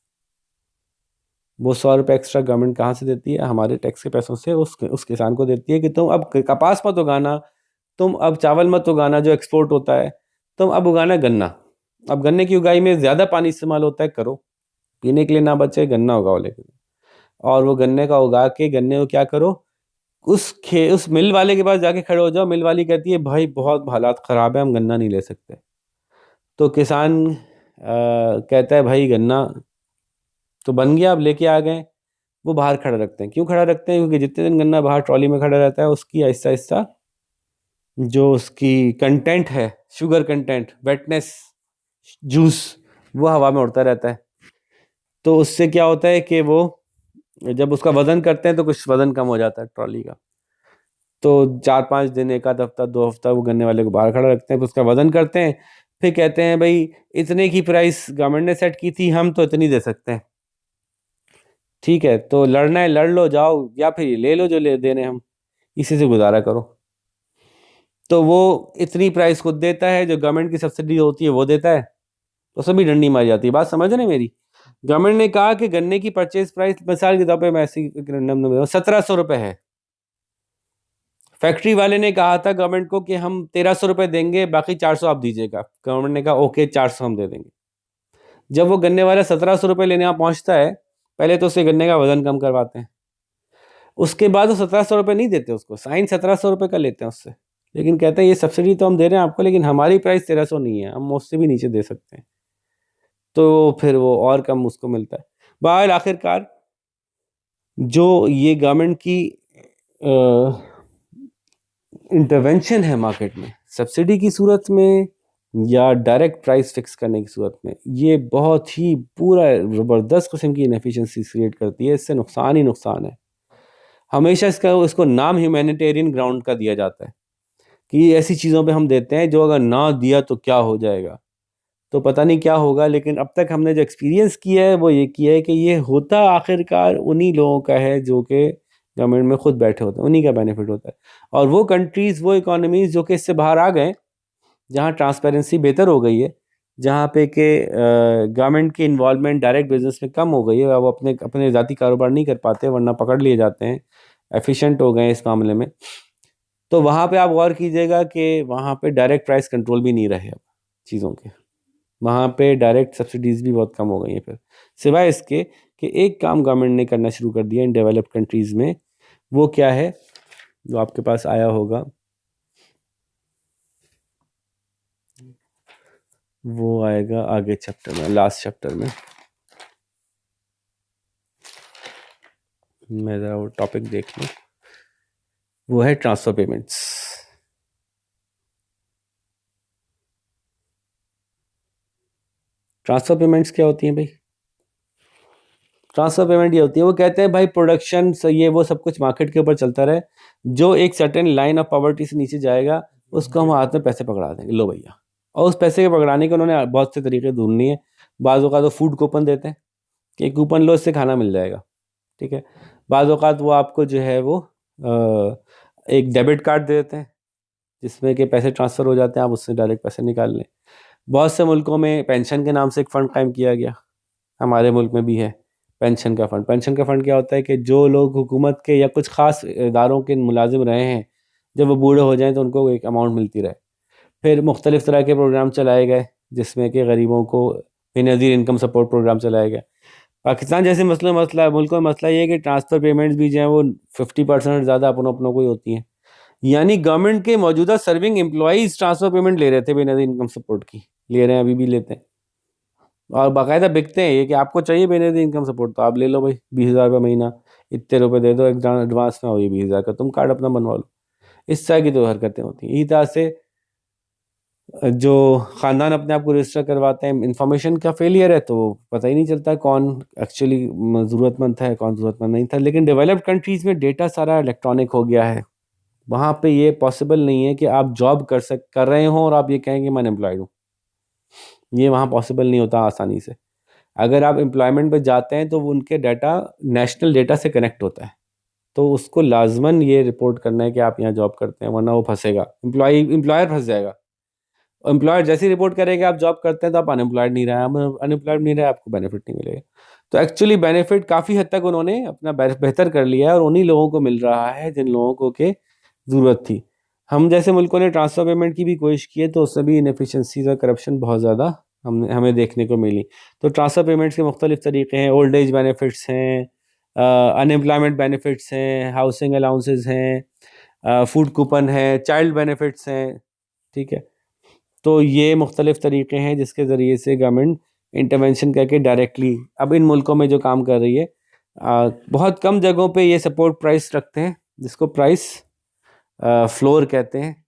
वो 100 रुपये एक्स्ट्रा गवर्नमेंट कहाँ से देती है? हमारे टैक्स के पैसों से उस किसान को देती है कि तुम अब कपास मत उगाना, तुम अब चावल मत उगाना जो एक्सपोर्ट होता है, तुम अब उगाना गन्ना। अब गन्ने की उगाई में ज़्यादा पानी इस्तेमाल होता है, करो, पीने के लिए ना बचे गन्ना उगाओ। लेकिन और वो गन्ने का उगा के गन्ने को क्या करो, उस मिल वाले के पास जाके खड़े हो जाओ, मिल वाली कहती है भाई बहुत हालात ख़राब है, हम गन्ना नहीं ले सकते। तो किसान कहता है भाई गन्ना तो बन गया, अब लेके आ गए। वो बाहर खड़ा रखते हैं। क्यों खड़ा रखते हैं? क्योंकि जितने दिन गन्ना बाहर ट्रॉली में खड़ा रहता है उसकी आहिस्ता आहिस्ता जो उसकी कंटेंट है, शुगर कंटेंट, वेटनेस, जूस, वो हवा में उड़ता रहता है। तो उससे क्या होता है कि वो जब उसका वजन करते हैं तो कुछ वजन कम हो जाता है ट्रॉली का। तो 4-5 दिन, एक आध हफ्ता, 2 हफ्ता वो गन्ने वाले को बाहर खड़ा रखते हैं, फिर उसका वजन करते हैं, फिर कहते हैं भाई इतने की प्राइस गवर्नमेंट ने सेट की थी, हम तो इतनी दे सकते हैं, ठीक है, तो लड़ना है लड़ लो जाओ, या फिर ये ले लो जो ले देने, हम इसी से गुजारा करो। तो वो इतनी प्राइस खुद देता है, जो गवर्नमेंट की सब्सिडी होती है वो देता है, तो सभी डंडी मारी जाती है। बात समझ रहे हैं मेरी? गवर्नमेंट ने कहा कि गन्ने की परचेज प्राइस मिसाल के तौर पर मैं ऐसी 1700 रुपये है। फैक्ट्री वाले ने कहा था गवर्नमेंट को कि हम 1300 रुपये देंगे, बाकी 400 आप दीजिएगा। गवर्नमेंट ने कहा ओके 400 हम दे देंगे। जब वो गन्ने वाला 1700 रुपये लेने यहाँ पहुंचता है, पहले तो उसे गन्ने का वजन कम करवाते हैं, उसके बाद वो 1700 रुपये नहीं देते उसको, साइन 1700 रुपये का लेते हैं उससे, लेकिन कहते हैं ये सब्सिडी तो हम दे रहे हैं आपको, लेकिन हमारी प्राइस 1300 नहीं है, हम उससे भी नीचे दे सकते हैं। तो फिर वो और कम उसको मिलता है। बहरहाल आखिरकार जो ये गवर्नमेंट की इंटरवेंशन है मार्केट में, सब्सिडी की सूरत में या डायरेक्ट प्राइस फिक्स करने की सूरत में, ये बहुत ही पूरा ज़बरदस्त किस्म की इनएफिशिएंसी क्रिएट करती है। इससे नुकसान ही नुकसान है। हमेशा इसको नाम ह्यूमैनिटेरियन ग्राउंड का दिया जाता है कि ऐसी चीज़ों पे हम देते हैं जो अगर ना दिया तो क्या हो जाएगा, तो पता नहीं क्या होगा। लेकिन अब तक हमने जो एक्सपीरियंस किया है वो ये किया है कि ये होता आखिरकार उन्हीं लोगों का है जो कि गवर्नमेंट में खुद बैठे होते हैं, उन्हीं का बेनिफिट होता है। और वो कंट्रीज़, वो इकोनॉमीज़ जो कि इससे बाहर आ गए, जहाँ ट्रांसपेरेंसी बेहतर हो गई है, जहाँ पे कि गवर्नमेंट की इन्वॉल्वमेंट डायरेक्ट बिजनेस में कम हो गई है, वो अपने अपने ज़ाती कारोबार नहीं कर पाते वरना पकड़ लिए जाते हैं, एफिशिएंट हो गए हैं इस मामले में। तो वहाँ पे आप गौर कीजिएगा कि वहाँ पे डायरेक्ट प्राइस कंट्रोल भी नहीं रहे अब चीज़ों के, वहाँ पे डायरेक्ट सब्सिडीज़ भी बहुत कम हो गई हैं। फिर सिवाय इसके कि एक काम गवर्नमेंट ने करना शुरू कर दिया इन डेवलप्ड कंट्रीज़ में, वो क्या है, जो आपके पास आया होगा, वो आएगा आगे चैप्टर में, लास्ट चैप्टर में। मैं ज़रा वो टॉपिक देख लूँ, वो है ट्रांसफ़र पेमेंट्स। ट्रांसफ़र पेमेंट्स क्या होती हैं भाई? ट्रांसफ़र पेमेंट ये होती है, वो कहते हैं भाई प्रोडक्शन ये वो सब कुछ मार्केट के ऊपर चलता रहे, जो एक सर्टेन लाइन ऑफ पॉवर्टी से नीचे जाएगा उसको हम हाथ में पैसे पकड़ा देंगे, लो भैया। और उस पैसे के पकड़ाने के उन्होंने बहुत से तरीके ढूंढनी है। बाज़ औक़ात तो फूड कूपन देते हैं कि कूपन लो इससे खाना मिल जाएगा, ठीक है। बाज़ औक़ात वो आपको जो है वो एक डेबिट कार्ड दे देते हैं जिसमें कि पैसे ट्रांसफ़र हो जाते हैं, आप उससे डायरेक्ट पैसे निकाल लें। बहुत से मुल्कों में पेंशन के नाम से एक फ़ंड कायम किया गया, हमारे मुल्क में भी है पेंशन का फ़ंड। पेंशन का फ़ंड क्या होता है कि जो लोग हुकूमत के या कुछ ख़ास इदारों के मुलाजिम रहे हैं, जब वो बूढ़े हो जाएं तो उनको एक अमाउंट मिलती रहे। फिर मुख्तलिफ़ तरह के प्रोग्राम चलाए गए जिसमें कि गरीबों को बेनज़ीर इनकम सपोर्ट प्रोग्राम चलाया गया। पाकिस्तान जैसे मुल्कों में मसला ये है कि ट्रांसफ़र पेमेंट्स भी जो हैं वो 50% ज़्यादा अपनों अपनों को ही होती हैं। यानी गवर्नमेंट के मौजूदा सर्विंग एम्प्लॉइज़ ट्रांसफ़र पेमेंट ले रहे थे बेनज़ीर इनकम सपोर्ट की, ले रहे हैं, अभी भी लेते हैं, और बाकायदा बिकते हैं ये कि आपको चाहिए बेनज़ीर इनकम सपोर्ट तो आप ले लो भाई, 20,000 महीना, इतने रुपए दे दो एडवांस में, हो ये 20,000 का, तुम कार्ड अपना बनवा लो। इस तरह की तो हरकतें होती हैं। इसी तरह से जो ख़ानदान अपने आप को रजिस्टर करवाते हैं, इंफॉर्मेशन का फेलियर है तो पता ही नहीं चलता कौन एक्चुअली ज़रूरतमंद था, कौन ज़रूरतमंद नहीं था। लेकिन डेवलप्ड कंट्रीज़ में डेटा सारा इलेक्ट्रॉनिक हो गया है, वहाँ पे ये पॉसिबल नहीं है कि आप जॉब कर रहे हों और आप ये कहें कि मैं अनएम्प्लॉयड हूँ। ये वहाँ पॉसिबल नहीं होता आसानी से। अगर आप एम्प्लॉयमेंट पे जाते हैं तो उनके डाटा नेशनल डेटा से कनेक्ट होता है, तो उसको लाजमन ये रिपोर्ट करना है कि आप यहाँ जॉब करते हैं, वरना वो फंसेगा, एम्प्लॉयर फंस जाएगा। एम्प्लॉयर जैसी रिपोर्ट करेगा आप जॉब करते हैं तो आप अनएम्प्लॉयड नहीं रहे, अनएम्प्लॉयड नहीं रहे, आपको बेनिफिट नहीं मिलेगा। तो एक्चुअली बेनिफिट काफ़ी हद तक उन्होंने अपना बेहतर कर लिया है और उन्हीं लोगों को मिल रहा है जिन लोगों को के ज़रूरत थी। हम जैसे मुल्कों ने ट्रांसफ़र पेमेंट की भी कोशिश की है तो उसमें भी इनएफिशिएंसीज और करप्शन बहुत ज़्यादा हमें देखने को मिली। तो ट्रांसफ़र पेमेंट्स के मुख्तलिफ तरीके हैं, ओल्ड एज बेनिफिट्स हैं, अनएम्प्लॉयमेंट बेनिफिट्स हैं, हाउसिंग अलाउंसेस हैं, फूड कूपन है, चाइल्ड बेनिफिट्स हैं, ठीक है। तो ये मुख्तलिफ तरीके हैं जिसके ज़रिए से गवर्नमेंट इंटरवेंशन करके डायरेक्टली अब इन मुल्कों में जो काम कर रही है, बहुत कम जगहों पे ये सपोर्ट प्राइस रखते हैं जिसको प्राइस फ्लोर कहते हैं।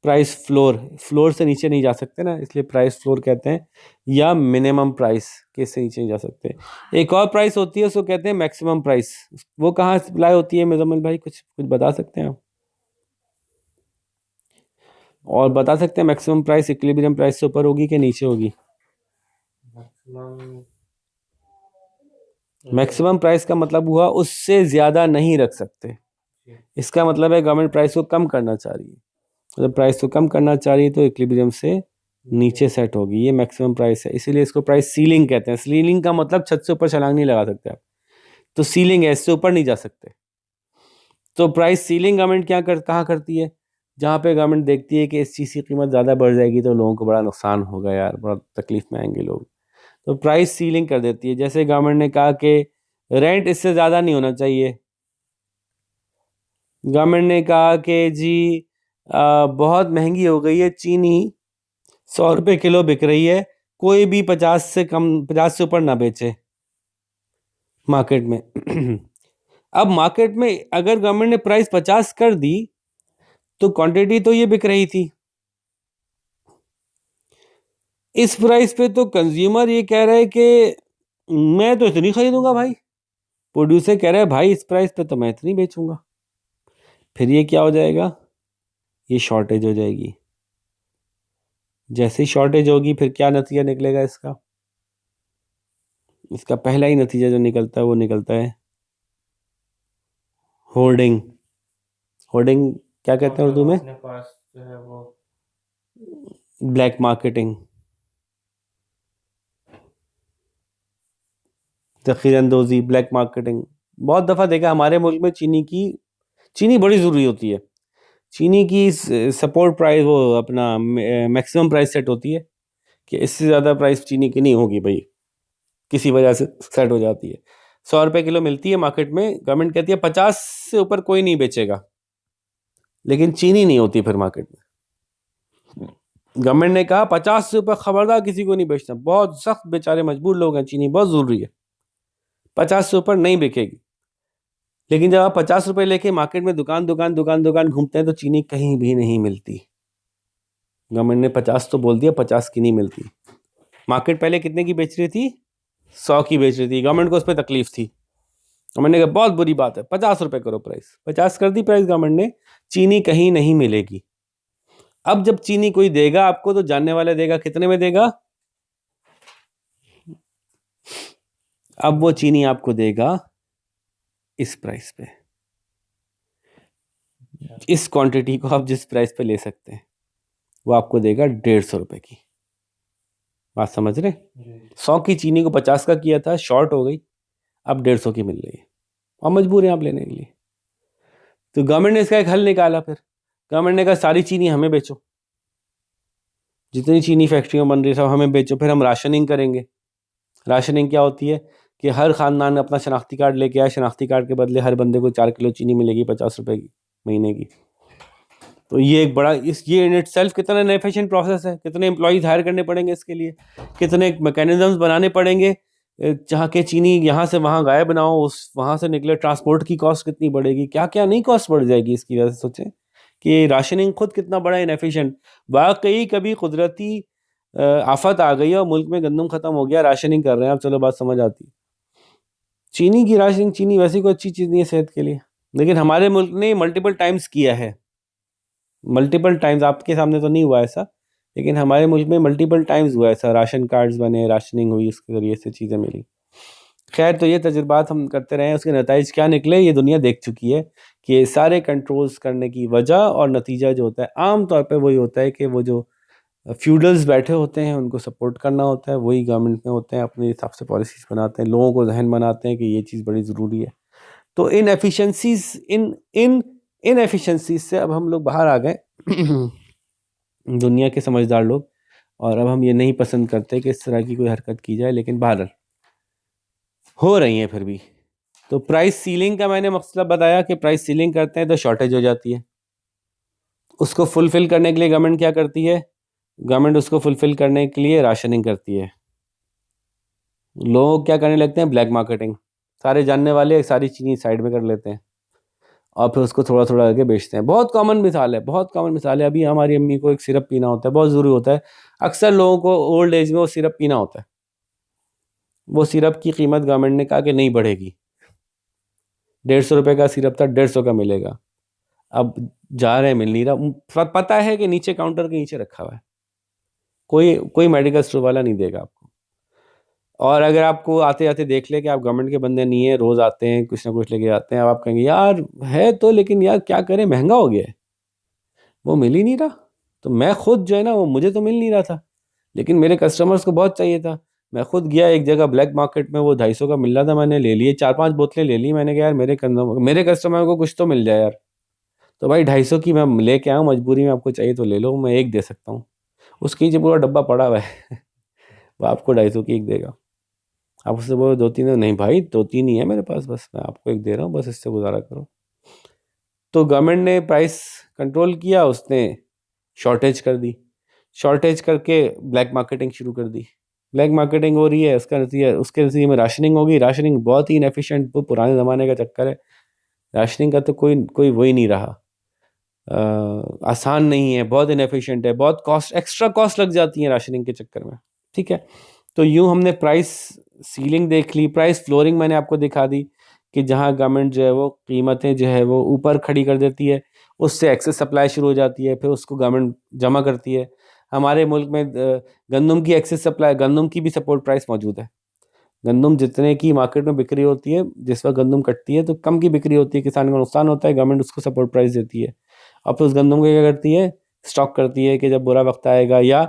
प्राइस फ्लोर से नीचे नहीं जा सकते ना, इसलिए प्राइस फ्लोर कहते हैं, या मिनिमम प्राइस के से नीचे नहीं जा सकते। एक और प्राइस होती है उसको कहते हैं मैक्सिमम प्राइस। वो कहाँ अप्लाई होती है मुजम्मिल भाई, कुछ बता सकते हैं आप? और बता सकते हैं मैक्सिमम प्राइस इक्विलिब्रियम प्राइस से ऊपर होगी कि नीचे होगी? मैक्सिमम प्राइस का मतलब हुआ उससे ज़्यादा नहीं रख सकते। इसका मतलब है गवर्नमेंट प्राइस को कम करना चाह रही है। जब प्राइस को कम करना चाह रही है तो इक्विलिब्रियम से नीचे सेट होगी, ये मैक्सिमम प्राइस है। इसीलिए इसको प्राइस सीलिंग कहते हैं। सीलिंग का मतलब छत से ऊपर छलांग नहीं लगा सकते आप, तो सीलिंग है, इससे ऊपर नहीं जा सकते। तो प्राइस सीलिंग गवर्नमेंट कहाँ करती है? जहाँ पे गवर्नमेंट देखती है कि इस चीज़ की कीमत ज़्यादा बढ़ जाएगी तो लोगों को बड़ा नुकसान होगा यार, बड़ा तकलीफ में आएंगे लोग, तो प्राइस सीलिंग कर देती है। जैसे गवर्नमेंट ने कहा कि रेंट इससे ज़्यादा नहीं होना चाहिए। गवर्नमेंट ने कहा कि जी बहुत महंगी हो गई है चीनी, 100 रुपये किलो बिक रही है, कोई भी 50 से ऊपर ना बेचे मार्केट में। अब मार्केट में अगर गवर्नमेंट ने प्राइस 50 कर दी तो क्वांटिटी तो ये बिक रही थी, इस प्राइस पे तो कंज्यूमर ये कह रहा है कि मैं तो इतनी खरीदूंगा भाई, प्रोड्यूसर कह रहा है भाई इस प्राइस पे तो मैं इतनी बेचूंगा। फिर ये क्या हो जाएगा? ये शॉर्टेज हो जाएगी। जैसे ही शॉर्टेज होगी फिर क्या नतीजा निकलेगा इसका? इसका पहला ही नतीजा जो निकलता है वो निकलता है होर्डिंग। होर्डिंग क्या कहते हैं उर्दू में? अपने पास जो है वो ब्लैक मार्केटिंग, ज़ख़ीरअंदोज़ी, ब्लैक मार्केटिंग। बहुत दफ़ा देखा हमारे मुल्क में चीनी बड़ी ज़रूरी होती है। चीनी की सपोर्ट प्राइस वो अपना मैक्सिमम प्राइस सेट होती है कि इससे ज़्यादा प्राइस चीनी की नहीं होगी भाई, किसी वजह से सेट हो जाती है। 100 रुपये किलो मिलती है मार्केट में, गवर्नमेंट कहती है 50 से ऊपर कोई नहीं बेचेगा, लेकिन चीनी नहीं होती फिर मार्केट में। गवर्नमेंट ने कहा 50 से ऊपर खबरदार किसी को नहीं बेचना, बहुत सख्त बेचारे मजबूर लोग हैं, चीनी बहुत ज़रूरी है, 50 से ऊपर नहीं बिकेगी। लेकिन जब आप 50 रुपये लेके मार्केट में दुकान घूमते हैं तो चीनी कहीं भी नहीं मिलती। गवर्नमेंट ने 50 तो बोल दिया, 50 की नहीं मिलती। मार्केट पहले कितने की बेच रही थी? 100 की बेच रही थी। गवर्नमेंट को उस पर तकलीफ थी, गवर्नमेंट ने कहा बहुत बुरी बात है, 50 रुपये करो प्राइस। 50 कर दी प्राइस गवर्नमेंट ने, चीनी कहीं नहीं मिलेगी। अब जब चीनी कोई देगा आपको तो जानने वाला देगा, कितने में देगा? अब वो चीनी आपको देगा इस प्राइस पे, इस क्वांटिटी को आप जिस प्राइस पे ले सकते हैं वो आपको देगा 150 रुपये की। बात समझ रहे? 100 की चीनी को 50 का किया था, शॉर्ट हो गई, अब 150 की मिल रही है और मजबूर हैं आप लेने के लिए। तो गवर्नमेंट ने इसका एक हल निकाला। फिर गवर्नमेंट ने कहा सारी चीनी हमें बेचो, जितनी चीनी फैक्ट्रियाँ बन रही सब हमें बेचो, फिर हम राशनिंग करेंगे। राशनिंग क्या होती है कि हर ख़ानदान अपना शनाख्ती कार्ड लेके आए, शनाख्ती कार्ड के बदले हर बंदे को 4 किलो चीनी मिलेगी 50 रुपये की महीने की। तो ये एक बड़ा ये इन इटसेल्फ कितना इनएफिशिएंट प्रोसेस है, कितने एम्प्लॉयज़ हायर करने पड़ेंगे इसके लिए, कितने मैकेनिज्म्स बनाने पड़ेंगे, जहाँ के चीनी यहाँ से वहाँ गायब ना हो, उस वहाँ से निकले, ट्रांसपोर्ट की कॉस्ट कितनी बढ़ेगी, क्या क्या नहीं कॉस्ट बढ़ जाएगी इसकी वजह से। सोचें कि राशनिंग खुद कितना बड़ा इनएफिशिएंट। वाकई कभी कुदरती आफत आ गई और मुल्क में गंदम ख़त्म हो गया, राशनिंग कर रहे हैं आप, चलो बात समझ आती। चीनी की राशनिंग, चीनी वैसे कोई अच्छी चीज़ नहीं है सेहत के लिए, लेकिन हमारे मुल्क ने मल्टीपल टाइम्स किया है, मल्टीपल टाइम्स। आपके सामने तो नहीं हुआ ऐसा, लेकिन हमारे मुल्क में मल्टीपल टाइम्स हुआ ऐसा, राशन कार्ड्स बने, राशनिंग हुई, उसके ज़रिए से चीज़ें मिली। खैर, तो ये तजुर्बात हम करते रहे हैं, उसके नतीजे क्या निकले ये दुनिया देख चुकी है कि ये सारे कंट्रोल्स करने की वजह और नतीजा जो होता है आम तौर पे वही होता है कि वो जो फ्यूडल्स बैठे होते हैं उनको सपोर्ट करना होता है, वही गवर्नमेंट में होते हैं, अपने हिसाब से पॉलिसीज बनाते हैं, लोगों को जहन बनाते हैं कि ये चीज़ बड़ी ज़रूरी है। तो इन एफिशिएंसीज इन एफिशिएंसीज से अब हम लोग बाहर आ गए दुनिया के समझदार लोग, और अब हम ये नहीं पसंद करते कि इस तरह की कोई हरकत की जाए, लेकिन बहरहाल हो रही है फिर भी। तो प्राइस सीलिंग का मैंने मसला बताया कि प्राइस सीलिंग करते हैं तो शॉर्टेज हो जाती है। उसको फुलफिल करने के लिए गवर्नमेंट क्या करती है? गवर्नमेंट उसको फुलफिल करने के लिए राशनिंग करती है। लोग क्या करने लगते हैं? Black marketing. सारे जानने वाले सारी चीज़ें साइड में कर लेते हैं और फिर उसको थोड़ा थोड़ा करके बेचते हैं। बहुत कॉमन मिसाल है, बहुत कॉमन मिसाल है। अभी हमारी अम्मी को एक सिरप पीना होता है, बहुत ज़रूरी होता है। अक्सर लोगों को ओल्ड एज में वो सिरप पीना होता है। वो सिरप की कीमत गवर्नमेंट ने कहा कि नहीं बढ़ेगी। 150 रुपये का सिरप था, 150 का मिलेगा। अब जा रहे हैं, मिल नहीं रहा। पता है कि नीचे काउंटर के नीचे रखा हुआ है, कोई कोई मेडिकल स्टोर वाला नहीं देगा आपको। और अगर आपको आते आते देख ले कि आप गवर्नमेंट के बंदे नहीं है, रोज़ आते हैं कुछ ना कुछ लेके जाते हैं, अब आप कहेंगे यार है तो, लेकिन यार क्या करें, महंगा हो गया है, वो मिल ही नहीं रहा। तो मैं खुद जो है ना, वो मुझे तो मिल नहीं रहा था, लेकिन मेरे कस्टमर्स को बहुत चाहिए था। मैं खुद गया एक जगह ब्लैक मार्केट में, वो 250 का मिल रहा था, मैंने ले लिए 4-5 बोतलें ले ली। मैंने कहा यार मेरे कस्टमर को कुछ तो मिल जाए यार। तो भाई 250 की मैं लेके आया हूँ, मजबूरी में आपको चाहिए तो ले लो, मैं एक दे सकता हूँ। उसके नीचे पूरा डब्बा पड़ा हुआ है वो आपको 250 की एक देगा। आप उससे बोलो 2-3, नहीं भाई 2-3 ही है मेरे पास, बस मैं आपको एक दे रहा हूँ, बस इससे गुजारा करो। तो गवर्नमेंट ने प्राइस कंट्रोल किया, उसने शॉर्टेज कर दी, शॉर्टेज करके ब्लैक मार्केटिंग शुरू कर दी। ब्लैक मार्केटिंग हो रही है, उसके नतीजे में राशनिंग होगी। राशनिंग बहुत ही इनएफिशिएंट, वो पुराने ज़माने का चक्कर है। राशनिंग का तो कोई कोई वही नहीं रहा। आसान नहीं है, बहुत इनएफिशिएंट है, बहुत कॉस्ट, एक्स्ट्रा कॉस्ट लग जाती है राशनिंग के चक्कर में। ठीक है, तो यूँ हमने प्राइस सीलिंग देख ली। प्राइस फ्लोरिंग मैंने आपको दिखा दी कि जहाँ गवर्नमेंट जो है वो कीमतें जो है वो ऊपर खड़ी कर देती है, उससे एक्सेस सप्लाई शुरू हो जाती है, फिर उसको गवर्नमेंट जमा करती है। हमारे मुल्क में गंदम की एक्सेस सप्लाई, गंदम की भी सपोर्ट प्राइस मौजूद है। गंदम जितने की मार्केट में बिक्री होती है, जिस वक्त गंदम कटती है तो कम की बिक्री होती है, किसान को नुकसान होता है, गवर्नमेंट उसको सपोर्ट प्राइस देती है। अब तो उस गंदम को क्या करती है? स्टॉक करती है कि जब बुरा वक्त आएगा, या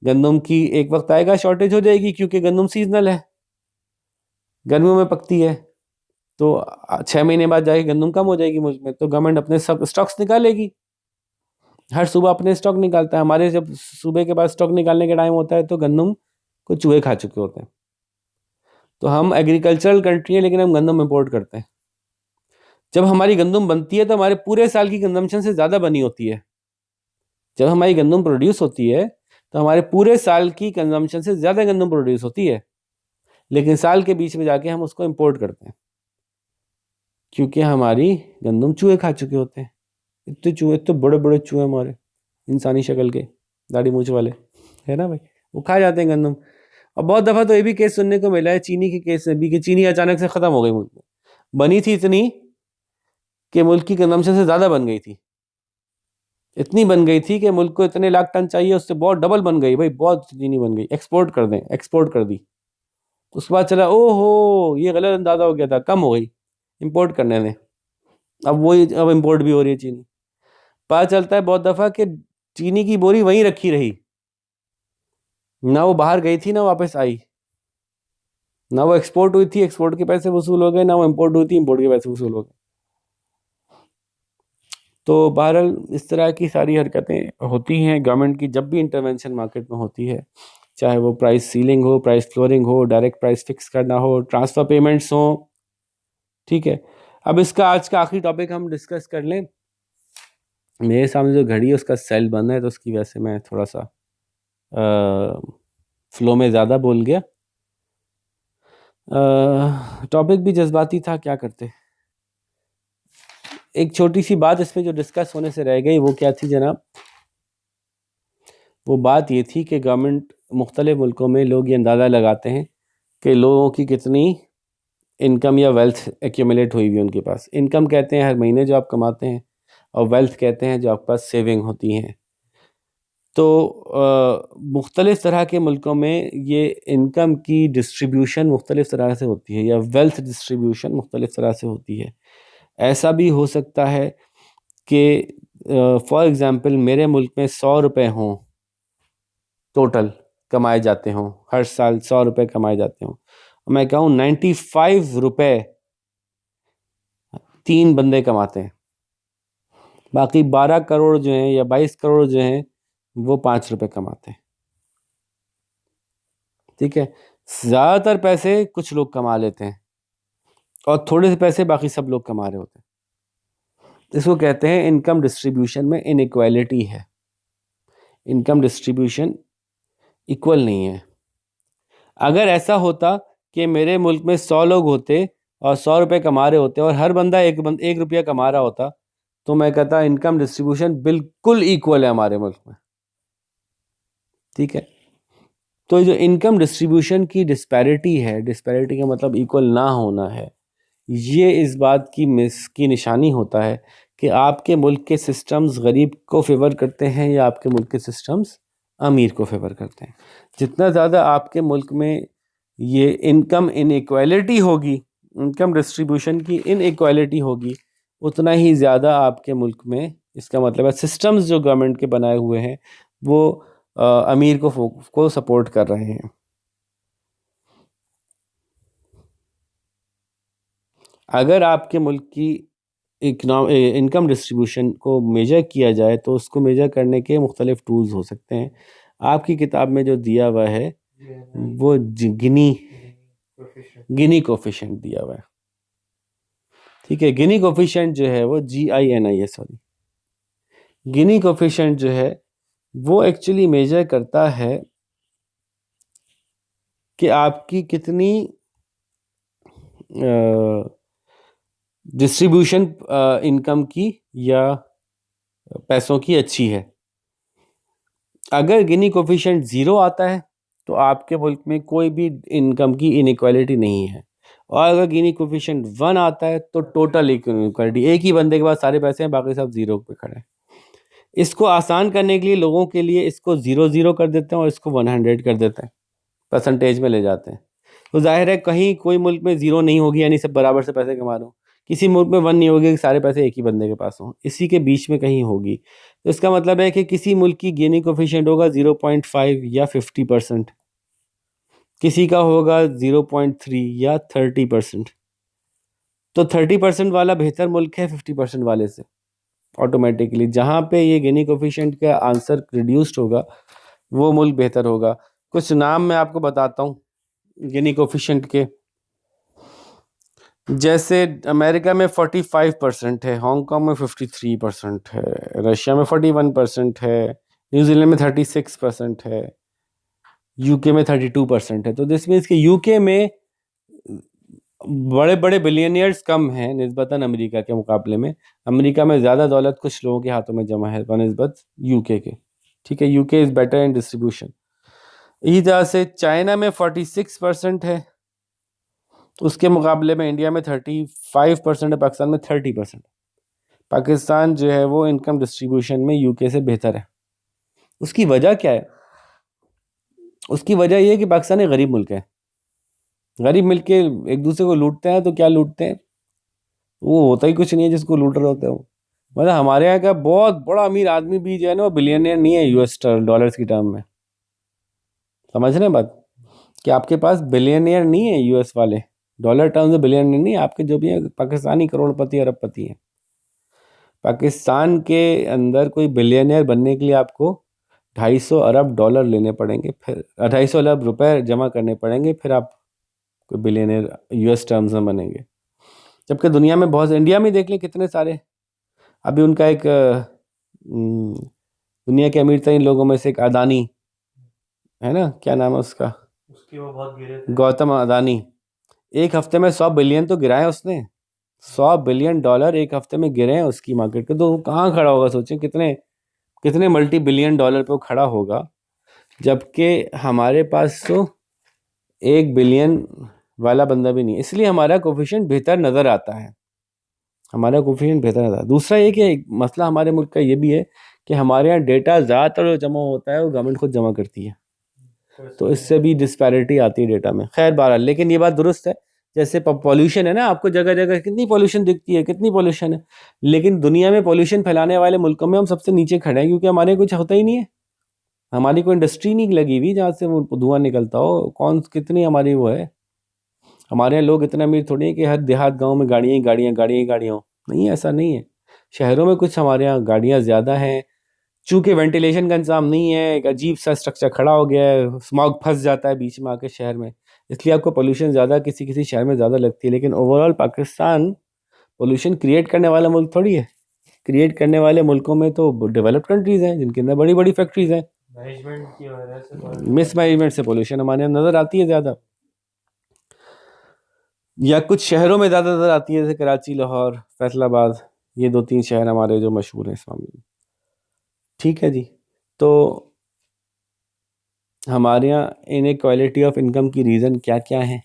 गंदम की एक वक्त आएगा शॉर्टेज हो जाएगी, क्योंकि गंदम सीजनल है, गर्मियों में पकती है, तो 6 महीने बाद जाके गंदम कम हो जाएगी मुल्क में, तो गवर्नमेंट अपने सब स्टॉक्स निकालेगी। हर सुबह अपने स्टॉक निकालता है। हमारे जब सुबह के बाद स्टॉक निकालने का टाइम होता है तो गंदम को चूहे खा चुके होते हैं। तो हम एग्रीकल्चरल कंट्री है, लेकिन हम गंदम इंपोर्ट करते हैं। जब हमारी गंदम बनती है तो हमारे पूरे साल की कंजम्पशन से ज़्यादा बनी होती है। जब हमारी गंदम प्रोड्यूस होती है तो हमारे पूरे साल की कंजम्पशन से ज़्यादा गंदम प्रोड्यूस होती है, लेकिन साल के बीच में जाके हम उसको इंपोर्ट करते हैं, क्योंकि हमारी गंदम चूहे खा चुके होते हैं। इतने चूहे, इतने बड़े बड़े चूहे हमारे, इंसानी शक्ल के, दाढ़ी मूंछ वाले, है ना भाई, वो खा जाते हैं गंदम। और बहुत दफ़ा तो ये भी केस सुनने को मिला है चीनी के केस में भी, कि चीनी अचानक से ख़त्म हो गई मुल्क में। बनी थी इतनी कि मुल्क की कंजम्पशन से ज़्यादा बन गई थी, इतनी बन गई थी कि मुल्क को इतने लाख टन चाहिए, उससे बहुत डबल बन गई भाई, बहुत चीनी बन गई। एक्सपोर्ट कर दें, एक्सपोर्ट कर दी। उसके बाद चला, ओहो ये गलत अंदाज़ा हो गया था, कम हो गई, इंपोर्ट करने ने, अब इंपोर्ट भी हो रही है चीनी। पता चलता है बहुत दफ़ा कि चीनी की बोरी वहीं रखी रही, ना वो बाहर गई थी ना वापस आई, ना वो एक्सपोर्ट हुई थी, एक्सपोर्ट के पैसे वसूल हो गए, ना वो इंपोर्ट हुई थी, इंपोर्ट के पैसे वसूल हो गए। तो बहरहाल इस तरह की सारी हरकतें होती हैं गवर्नमेंट की जब भी इंटरवेंशन मार्केट में होती है, चाहे वो प्राइस सीलिंग हो, प्राइस फ्लोरिंग हो, डायरेक्ट प्राइस फिक्स करना हो, ट्रांसफ़र पेमेंट्स हो। ठीक है, अब इसका आज का आखिरी टॉपिक हम डिस्कस कर लें। मेरे सामने जो घड़ी है उसका सेल बंद है, तो उसकी वजह से मैं थोड़ा सा फ्लो में ज़्यादा बोल गया। टॉपिक भी जज्बाती था, क्या करते। एक छोटी सी बात इसमें जो डिस्कस होने से रह गई, वो क्या थी जनाब? वो बात ये थी कि गवर्नमेंट मुख्तलिफ मुल्कों में लोग ये अंदाज़ा लगाते हैं कि लोगों की कितनी इनकम या वेल्थ एक्यूमुलेट हुई हुई उनके पास। इनकम कहते हैं हर महीने जो आप कमाते हैं, और वेल्थ कहते हैं जो आपके पास सेविंग होती हैं। तो मुख्तलिफ़ तरह के मुल्कों में ये इनकम की डिस्ट्रीब्यूशन मुख्तलिफ़ तरह से होती है, या वेल्थ डिस्ट्रीब्यूशन मुख्तलिफ़ तरह से होती है। ऐसा भी हो सकता है कि फॉर एग्ज़ाम्पल मेरे मुल्क में 100 रुपए हों, टोटल कमाए जाते हों, हर साल 100 रुपए कमाए जाते हों, मैं कहूँ 95 रुपए 3 बंदे कमाते हैं, बाकी 12 करोड़ जो हैं या 22 करोड़ जो हैं वो 5 रुपए कमाते हैं। ठीक है, ज़्यादातर पैसे कुछ लोग कमा लेते हैं और थोड़े से पैसे बाकी सब लोग कमा रहे होते हैं। इसको कहते हैं इनकम डिस्ट्रीब्यूशन में इनइक्वालिटी है, इनकम डिस्ट्रीब्यूशन इक्वल नहीं है। अगर ऐसा होता कि मेरे मुल्क में 100 लोग होते और 100 रुपये कमा रहे होते और हर बंदा एक रुपया कमा रहा होता, तो मैं कहता इनकम डिस्ट्रीब्यूशन बिल्कुल इक्वल है हमारे मुल्क में। ठीक है, तो जो इनकम डिस्ट्रीब्यूशन की डिस्पैरिटी है, डिस्पैरिटी का मतलब इक्वल ना होना है, ये इस बात की निशानी होता है कि आपके मुल्क के सिस्टम्स गरीब को फेवर करते हैं या आपके मुल्क के सिस्टम्स अमीर को फेवर करते हैं। जितना ज़्यादा आपके मुल्क में ये इनकम इनइक्वालिटी होगी, इनकम डिस्ट्रीब्यूशन की इनइक्वालिटी होगी, उतना ही ज़्यादा आपके मुल्क में, इसका मतलब है सिस्टम्स जो गवर्नमेंट के बनाए हुए हैं वो अमीर को सपोर्ट कर रहे हैं। अगर आपके मुल्क की इनकम डिस्ट्रीब्यूशन को मेजर किया जाए तो उसको मेजर करने के मुख्तलिफ टूल्स हो सकते हैं। आपकी किताब में जो दिया हुआ है वो गिनी कोफिशिएंट दिया हुआ है। ठीक है, गिनी कोफिशिएंट जो है वो GINI है, सॉरी, गिनी कोफिशिएंट जो है वो एक्चुअली मेजर करता है कि आपकी कितनी डिस्ट्रीब्यूशन इनकम की या पैसों की अच्छी है। अगर गिनी कोफिशिएंट 0 आता है तो आपके मुल्क में कोई भी इनकम की इनइक्वालिटी नहीं है, और अगर गिनी कोफिशिएंट 1 आता है तो टोटल इनइक्वालिटी, एक ही बंदे के पास सारे पैसे हैं, बाकी सब 0 पे खड़े हैं। इसको आसान करने के लिए लोगों के लिए इसको 0 कर देते हैं और इसको 100 कर देते हैं, परसेंटेज में ले जाते हैं। तो जाहिर है कहीं कोई मुल्क में 0 नहीं होगी, यानी सब बराबर से पैसे कमा रहे हो, किसी मुल्क में 1 नहीं होगी कि सारे पैसे एक ही बंदे के पास हों, इसी के बीच में कहीं होगी। तो इसका मतलब है कि किसी मुल्क की गिनी कोफिशिएंट होगा 0.5 या 50%, किसी का होगा 0.3 या 30%। तो 30% वाला बेहतर मुल्क है 50% वाले से ऑटोमेटिकली। जहाँ पे ये गिनी कोफिशिएंट का आंसर रिड्यूस्ड होगा वो मुल्क बेहतर होगा। कुछ नाम मैं आपको बताता हूँ गिनी कोफिशिएंट के। जैसे अमेरिका में 45% है, हांगकांग में 53% है, रशिया में 41% है, न्यूजीलैंड में 36% है, यूके में 32% है। तो दिस मीन्स कि यूके में बड़े बड़े बिलियनियर्स कम हैं निस्बतन अमेरिका के मुकाबले में। अमेरिका में ज़्यादा दौलत कुछ लोगों के हाथों में जमा है बनिस्बत यूके के। ठीक है, UK is better in distribution. इसी तरह से चाइना में 46% है, उसके मुकाबले में इंडिया में 35% है, पाकिस्तान में 30%। पाकिस्तान जो है वो इनकम डिस्ट्रीब्यूशन में यूके से बेहतर है। उसकी वजह क्या है? उसकी वजह ये है कि पाकिस्तान एक गरीब मुल्क है। गरीब मिल के एक दूसरे को लूटते हैं, तो क्या लूटते हैं? वो होता ही कुछ नहीं है जिसको लूट रहे होते हो। मतलब हमारे यहाँ का बहुत बड़ा अमीर आदमी भी जो है ना वो बिलियनियर नहीं है US डॉलर्स की टर्म में। समझ रहे हैं बात? कि आपके पास बिलियनियर नहीं है US वाले, डॉलर टर्म्स में बिलियनियर नहीं है। आपके जो भी है पाकिस्तानी करोड़पति अरबपति हैं। पाकिस्तान के अंदर कोई बिलियनियर बनने के लिए आपको 250 अरब डॉलर लेने पड़ेंगे, फिर 250 अरब रुपए जमा करने पड़ेंगे, फिर आप कोई बिलियनियर US टर्म्स में बनेंगे। जबकि दुनिया में बहुत, इंडिया में देख लें कितने सारे। अभी उनका एक दुनिया के अमीर तरीन लोगों में से एक अदानी है ना, क्या नाम है उसका, उसकी वो बहुत गिरे थे। गौतम अदानी। एक हफ्ते में 100 बिलियन तो गिराए उसने। 100 बिलियन डॉलर एक हफ्ते में गिरे हैं उसकी मार्केट के। तो वो कहाँ खड़ा होगा? सोचें कितने कितने मल्टी बिलियन डॉलर पे वो खड़ा होगा। जबकि हमारे पास तो 1 बिलियन वाला बंदा भी नहीं है। इसलिए हमारा कोफिशिएंट बेहतर नज़र आता है। हमारा कोफिशिएंट बेहतर था। दूसरा ये कि एक मसला हमारे मुल्क का ये भी है कि हमारे यहाँ डेटा ज़्यादातर जो जमा होता है वो गवर्नमेंट खुद जमा करती है, तो इससे भी डिस्पैरिटी आती है डेटा में। खैर बहरहाल, लेकिन ये बात दुरुस्त है, जैसे पॉल्यूशन है ना, आपको जगह जगह कितनी पॉल्यूशन दिखती है, कितनी पॉल्यूशन है, लेकिन दुनिया में पॉल्यूशन फैलाने वाले मुल्कों में हम सबसे नीचे खड़े हैं, क्योंकि हमारे कुछ होता ही नहीं है। हमारी कोई इंडस्ट्री नहीं लगी हुई जहाँ से वो धुआं निकलता हो। कौन कितनी हमारी वो है। हमारे यहाँ लोग इतना अमीर थोड़ी है कि हर देहात गांव में गाड़ियाँ ही गाड़ियाँ गाड़ियाँ ही गाड़ियाँ हो। नहीं, ऐसा नहीं है। शहरों में कुछ हमारे यहाँ गाड़ियाँ ज़्यादा हैं, चूंकि वेंटिलेशन का इंतजाम नहीं है, एक अजीब सा स्ट्रक्चर खड़ा हो गया है, स्मॉग फंस जाता है बीच में आके शहर में, इसलिए आपको पोल्यूशन ज़्यादा किसी किसी शहर में ज़्यादा लगती है। लेकिन ओवरऑल पाकिस्तान पोल्यूशन क्रिएट करने वाला मुल्क थोड़ी है। क्रिएट करने वाले मुल्कों में तो डेवलप्ड कंट्रीज़ हैं जिनके अंदर बड़ी बड़ी फैक्ट्रीज़ हैं। मैनेजमेंट की वजह से मिस मैनेजमेंट से पोल्यूशन हमारे यहाँ नज़र आती है ज़्यादा, या कुछ शहरों में ज़्यादा नज़र आती है, जैसे कराची, लाहौर, फैसलाबाद, ये 2-3 शहर हमारे जो मशहूर हैं इस मामले में। ठीक है जी। तो हमारे यहाँ इनइक्वालिटी ऑफ इनकम की रीज़न क्या क्या है?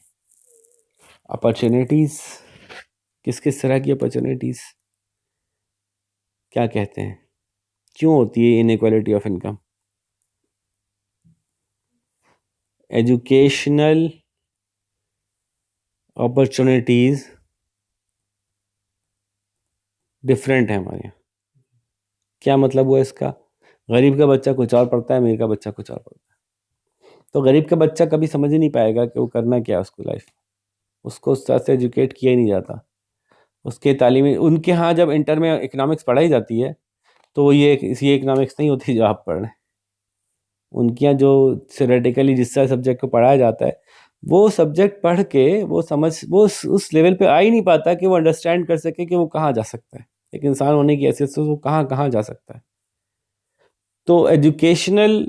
अपॉर्चुनिटीज़, किस किस तरह की अपॉर्चुनिटीज़, क्या कहते हैं, क्यों होती है inequality of income? Educational opportunities different है हमारे यहाँ। क्या मतलब हुआ इसका? गरीब का बच्चा कुछ और पढ़ता है, अमीर का बच्चा कुछ और पढ़ता है। तो गरीब का बच्चा कभी समझ ही नहीं पाएगा कि वो करना क्या है उसको लाइफ में। उसको उस तरह से एजुकेट किया ही नहीं जाता। उसके तालीमी, उनके यहाँ जब इंटर में इकनॉमिक्स पढ़ाई जाती है तो वो ये इकनॉमिक्स नहीं होती जो आप पढ़ रहे हैं। उनके यहाँ जो थ्योरेटिकली जिस तरह सब्जेक्ट को पढ़ाया जाता है, वो सब्जेक्ट पढ़ के वो समझ, वो उस लेवल पे आ ही नहीं पाता कि वो अंडरस्टैंड कर सके कि वो कहाँ जा सकता है। एक इंसान होने की हैसियत से वो कहाँ कहाँ जा सकता है। तो एजुकेशनल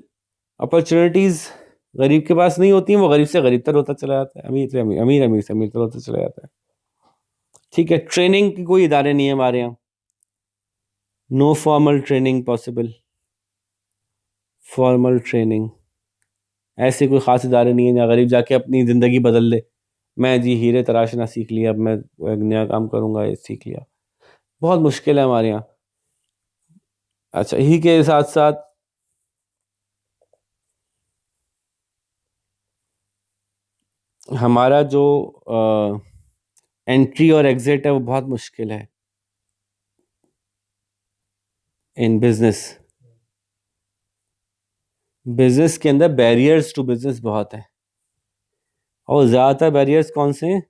अपॉर्चुनिटीज़ गरीब के पास नहीं होती हैं, वो गरीब से गरीब तर होता चला जाता है, अमीर से अमीर, अमीर अमीर से अमीर तर होता चला जाता है। ठीक है, ट्रेनिंग के कोई इदारे नहीं है हमारे यहाँ। No formal training possible. Formal training, ऐसे कोई ख़ास इदारे नहीं है जहाँ गरीब जाके अपनी ज़िंदगी बदल ले। मैं जी हीरे तराशना सीख लिया, अब मैं एक नया काम करूँगा, ये सीख लिया। बहुत मुश्किल है हमारे यहाँ। अच्छा, यही के साथ साथ हमारा जो एंट्री और एग्ज़िट है वो बहुत मुश्किल है इन बिज़नेस। बिज़नेस के अंदर बैरियर्स टू बिज़नेस बहुत है, और ज़्यादातर बैरियर्स कौन से हैं?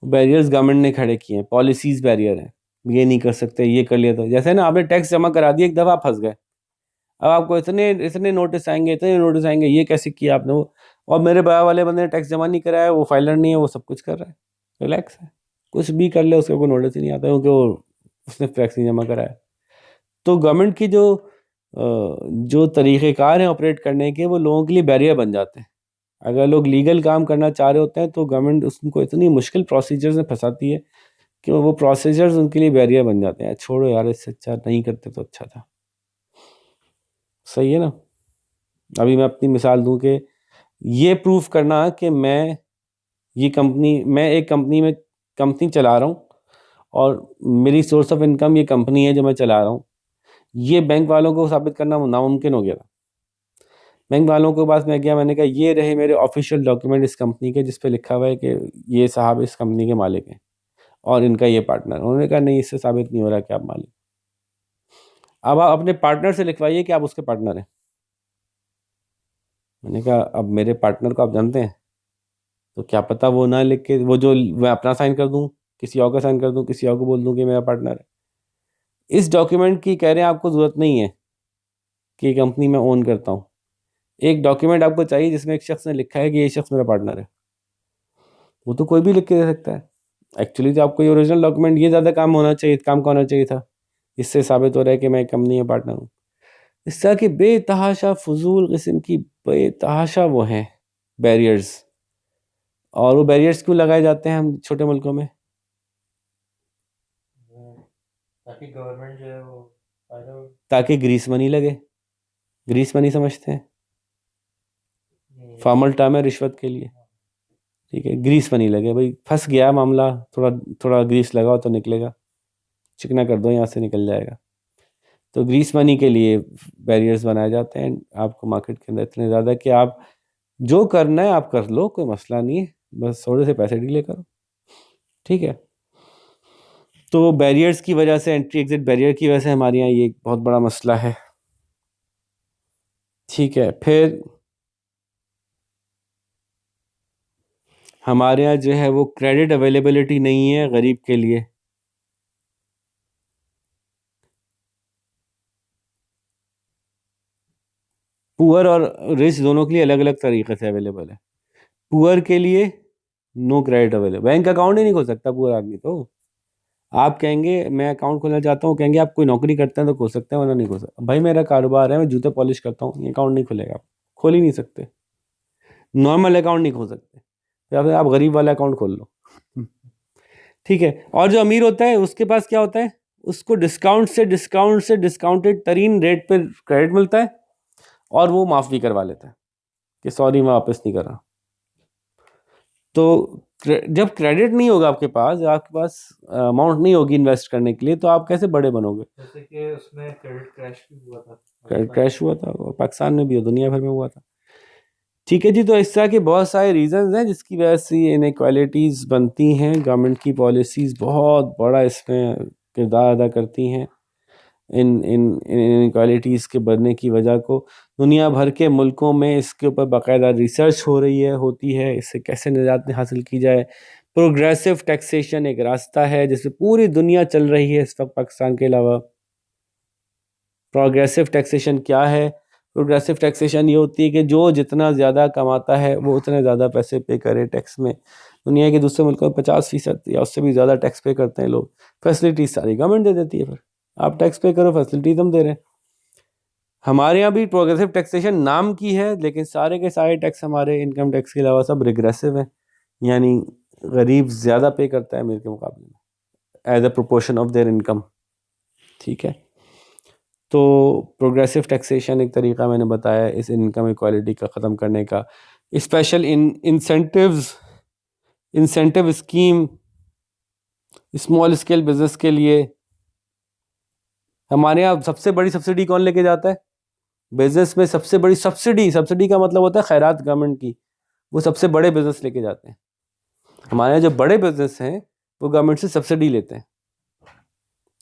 बैरियर्स गवर्नमेंट ने खड़े किए हैं, पॉलिसीज़ बैरियर हैं। ये नहीं कर सकते, ये कर लिया तो, जैसे ना आपने टैक्स जमा करा दिया एक दफ़ा, आप फंस गए। अब आपको इतने इतने नोटिस आएंगे, इतने नोटिस आएंगे, ये कैसे किया आपने वो। और मेरे बगल वाले बंदे ने टैक्स जमा नहीं कराया, वो फाइलर नहीं है, वो सब कुछ कर रहा है, रिलैक्स है, कुछ भी कर ले उसका कोई नोटिस ही नहीं आता, क्योंकि वो उसने टैक्स नहीं जमा कराया। तो गवर्नमेंट की जो तरीक़ेकार हैं ऑपरेट करने के, वो लोगों के लिए बैरियर बन जाते हैं। अगर लोग लीगल काम करना चाह रहे होते हैं तो गवर्नमेंट उनको इतनी मुश्किल प्रोसीजर्स में फंसाती है कि वो प्रोसीजर्स उनके लिए बैरियर बन जाते हैं। छोड़ो यार, इससे अच्छा नहीं करते तो अच्छा था। सही है ना? अभी मैं अपनी मिसाल दूं कि ये प्रूफ करना कि मैं एक कंपनी चला रहा हूँ और मेरी सोर्स ऑफ इनकम ये कंपनी है जो मैं चला रहा हूँ, ये बैंक वालों को साबित करना नामुमकिन हो गया था। बैंक वालों के पास मैं गया, मैंने कहा ये रहे मेरे ऑफिशियल डॉक्यूमेंट इस कंपनी के, जिस पे लिखा हुआ है कि ये साहब इस कंपनी के मालिक हैं और इनका ये पार्टनर। उन्होंने कहा नहीं, इससे साबित नहीं हो रहा कि आप मालिक। अब आप अपने पार्टनर से लिखवाइए कि आप उसके पार्टनर हैं। मैंने कहा अब मेरे पार्टनर को आप जानते हैं, तो क्या पता वो ना लिख के, वो जो मैं अपना साइन कर दूं, किसी और का साइन कर दूं, किसी और को बोल दूं कि मेरा पार्टनर है। इस डॉक्यूमेंट की कह रहे हैं आपको ज़रूरत नहीं है कि ये कंपनी मैं ओन करता हूँ। एक डॉक्यूमेंट आपको चाहिए जिसमें एक शख्स ने लिखा है कि ये शख्स मेरा पार्टनर है। वो तो कोई भी लिख के दे सकता है। एक्चुअली तो आपको ये ओरिजिनल डॉक्यूमेंट, ये ज़्यादा काम का होना चाहिए था। इससे साबित हो रहा है कि मैं एक कंपनी में पार्टनर हूँ। इस तरह की बेतहाशा फजूल किस्म की बेतहाशा वो हैं बैरियर्स। और वो बैरियर्स क्यों लगाए जाते हैं हम छोटे मुल्कों में? ताकि गवर्नमेंट जो है वो फायदा। ताकि ग्रीस मनी लगे। ग्रीस मनी समझते हैं? हम्म, फॉर्मल टर्म है रिश्वत के लिए। ठीक है, ग्रीस में नहीं लगे भाई, फंस गया मामला, थोड़ा थोड़ा ग्रीस लगाओ तो निकलेगा, चिकना कर दो यहाँ से निकल जाएगा। तो ग्रीस मनी के लिए बैरियर्स बनाए जाते हैं आपको मार्केट के अंदर इतने ज़्यादा कि आप जो करना है आप कर लो, कोई मसला नहीं है, बस थोड़े से पैसे डिले करो, ठीक है। तो बैरियर्स की वजह से, एंट्री एग्जिट बैरियर की वजह से हमारे यहाँ ये एक बहुत बड़ा मसला है, ठीक है। फिर हमारे यहाँ जो है वो क्रेडिट अवेलेबिलिटी नहीं है गरीब के लिए। पुअर और रिच दोनों के लिए अलग अलग तरीके से अवेलेबल है। पुअर के लिए no credit available, bank account ही नहीं खोल सकता पुअर आदमी। तो आप कहेंगे मैं अकाउंट खोलना चाहता हूँ, कहेंगे आप कोई नौकरी करते हैं तो खोल सकते हैं, वरना नहीं खोल सकते। भाई मेरा कारोबार है, मैं जूते पॉलिश करता हूँ, ये अकाउंट नहीं खुलेगा, आप खोल ही नहीं सकते, नॉर्मल अकाउंट नहीं खोल सकते, या फिर आप गरीब वाला अकाउंट खोल लो, ठीक है। और जो अमीर होता है उसके पास क्या होता है, उसको डिस्काउंट से डिस्काउंटेड तरीन रेट पर क्रेडिट मिलता है, और वो माफ़ भी करवा लेता है कि सॉरी मैं वापस नहीं कर रहा। तो जब क्रेडिट नहीं होगा आपके पास अमाउंट नहीं होगी इन्वेस्ट करने के लिए, तो आप कैसे बड़े बनोगे। जैसे कि उसमें क्रेडिट क्रैश भी हुआ था, क्रेडिट क्रैश हुआ था, और पाकिस्तान में भी और दुनिया भर में हुआ था, ठीक है जी। तो इस तरह के बहुत सारे रीजंस हैं जिसकी वजह से ये इनइक्वालिटीज़ बनती हैं। गवर्नमेंट की पॉलिसीज़ बहुत बड़ा इसमें किरदार अदा करती हैं इन इन इनइक्वालिटीज़ के बढ़ने की वजह को। दुनिया भर के मुल्कों में इसके ऊपर बाकायदा रिसर्च हो रही है, होती है, इससे कैसे निजात हासिल की जाए। प्रोग्रेसिव टैक्सेशन एक रास्ता है जिससे पूरी दुनिया चल रही है इस वक्त, पाकिस्तान के अलावा। प्रोग्रेसिव टैक्सेशन क्या है? प्रोग्रेसिव टैक्सेशन ये होती है कि जो जितना ज़्यादा कमाता है वो उतने ज़्यादा पैसे पे करे टैक्स में। दुनिया के दूसरे मुल्कों में 50% या उससे भी ज़्यादा टैक्स पे करते हैं लोग। फैसिलिटीज सारी गवर्नमेंट दे देती है, फिर आप टैक्स पे करो, फैसिलिटीज हम दे रहे हैं। हमारे यहाँ भी प्रोग्रेसिव टैक्सेशन नाम की है, लेकिन सारे के सारे टैक्स हमारे इनकम टैक्स के अलावा सब रिग्रेसिव हैं, यानी गरीब ज़्यादा पे करता है अमीर के मुकाबले में as a proportion of their income, ठीक है। तो प्रोग्रेसिव टैक्सेशन एक तरीका मैंने बताया इस इनकम इक्वालिटी का ख़त्म करने का। Special incentive scheme small scale business के लिए। हमारे यहाँ सबसे बड़ी सब्सिडी कौन लेके जाता है बिजनेस में? सबसे बड़ी सब्सिडी का मतलब होता है खैरात गवर्नमेंट की, वो सबसे बड़े बिजनेस लेके जाते हैं। हमारे यहाँ जो बड़े बिजनेस हैं वो गवर्नमेंट से सब्सिडी लेते हैं।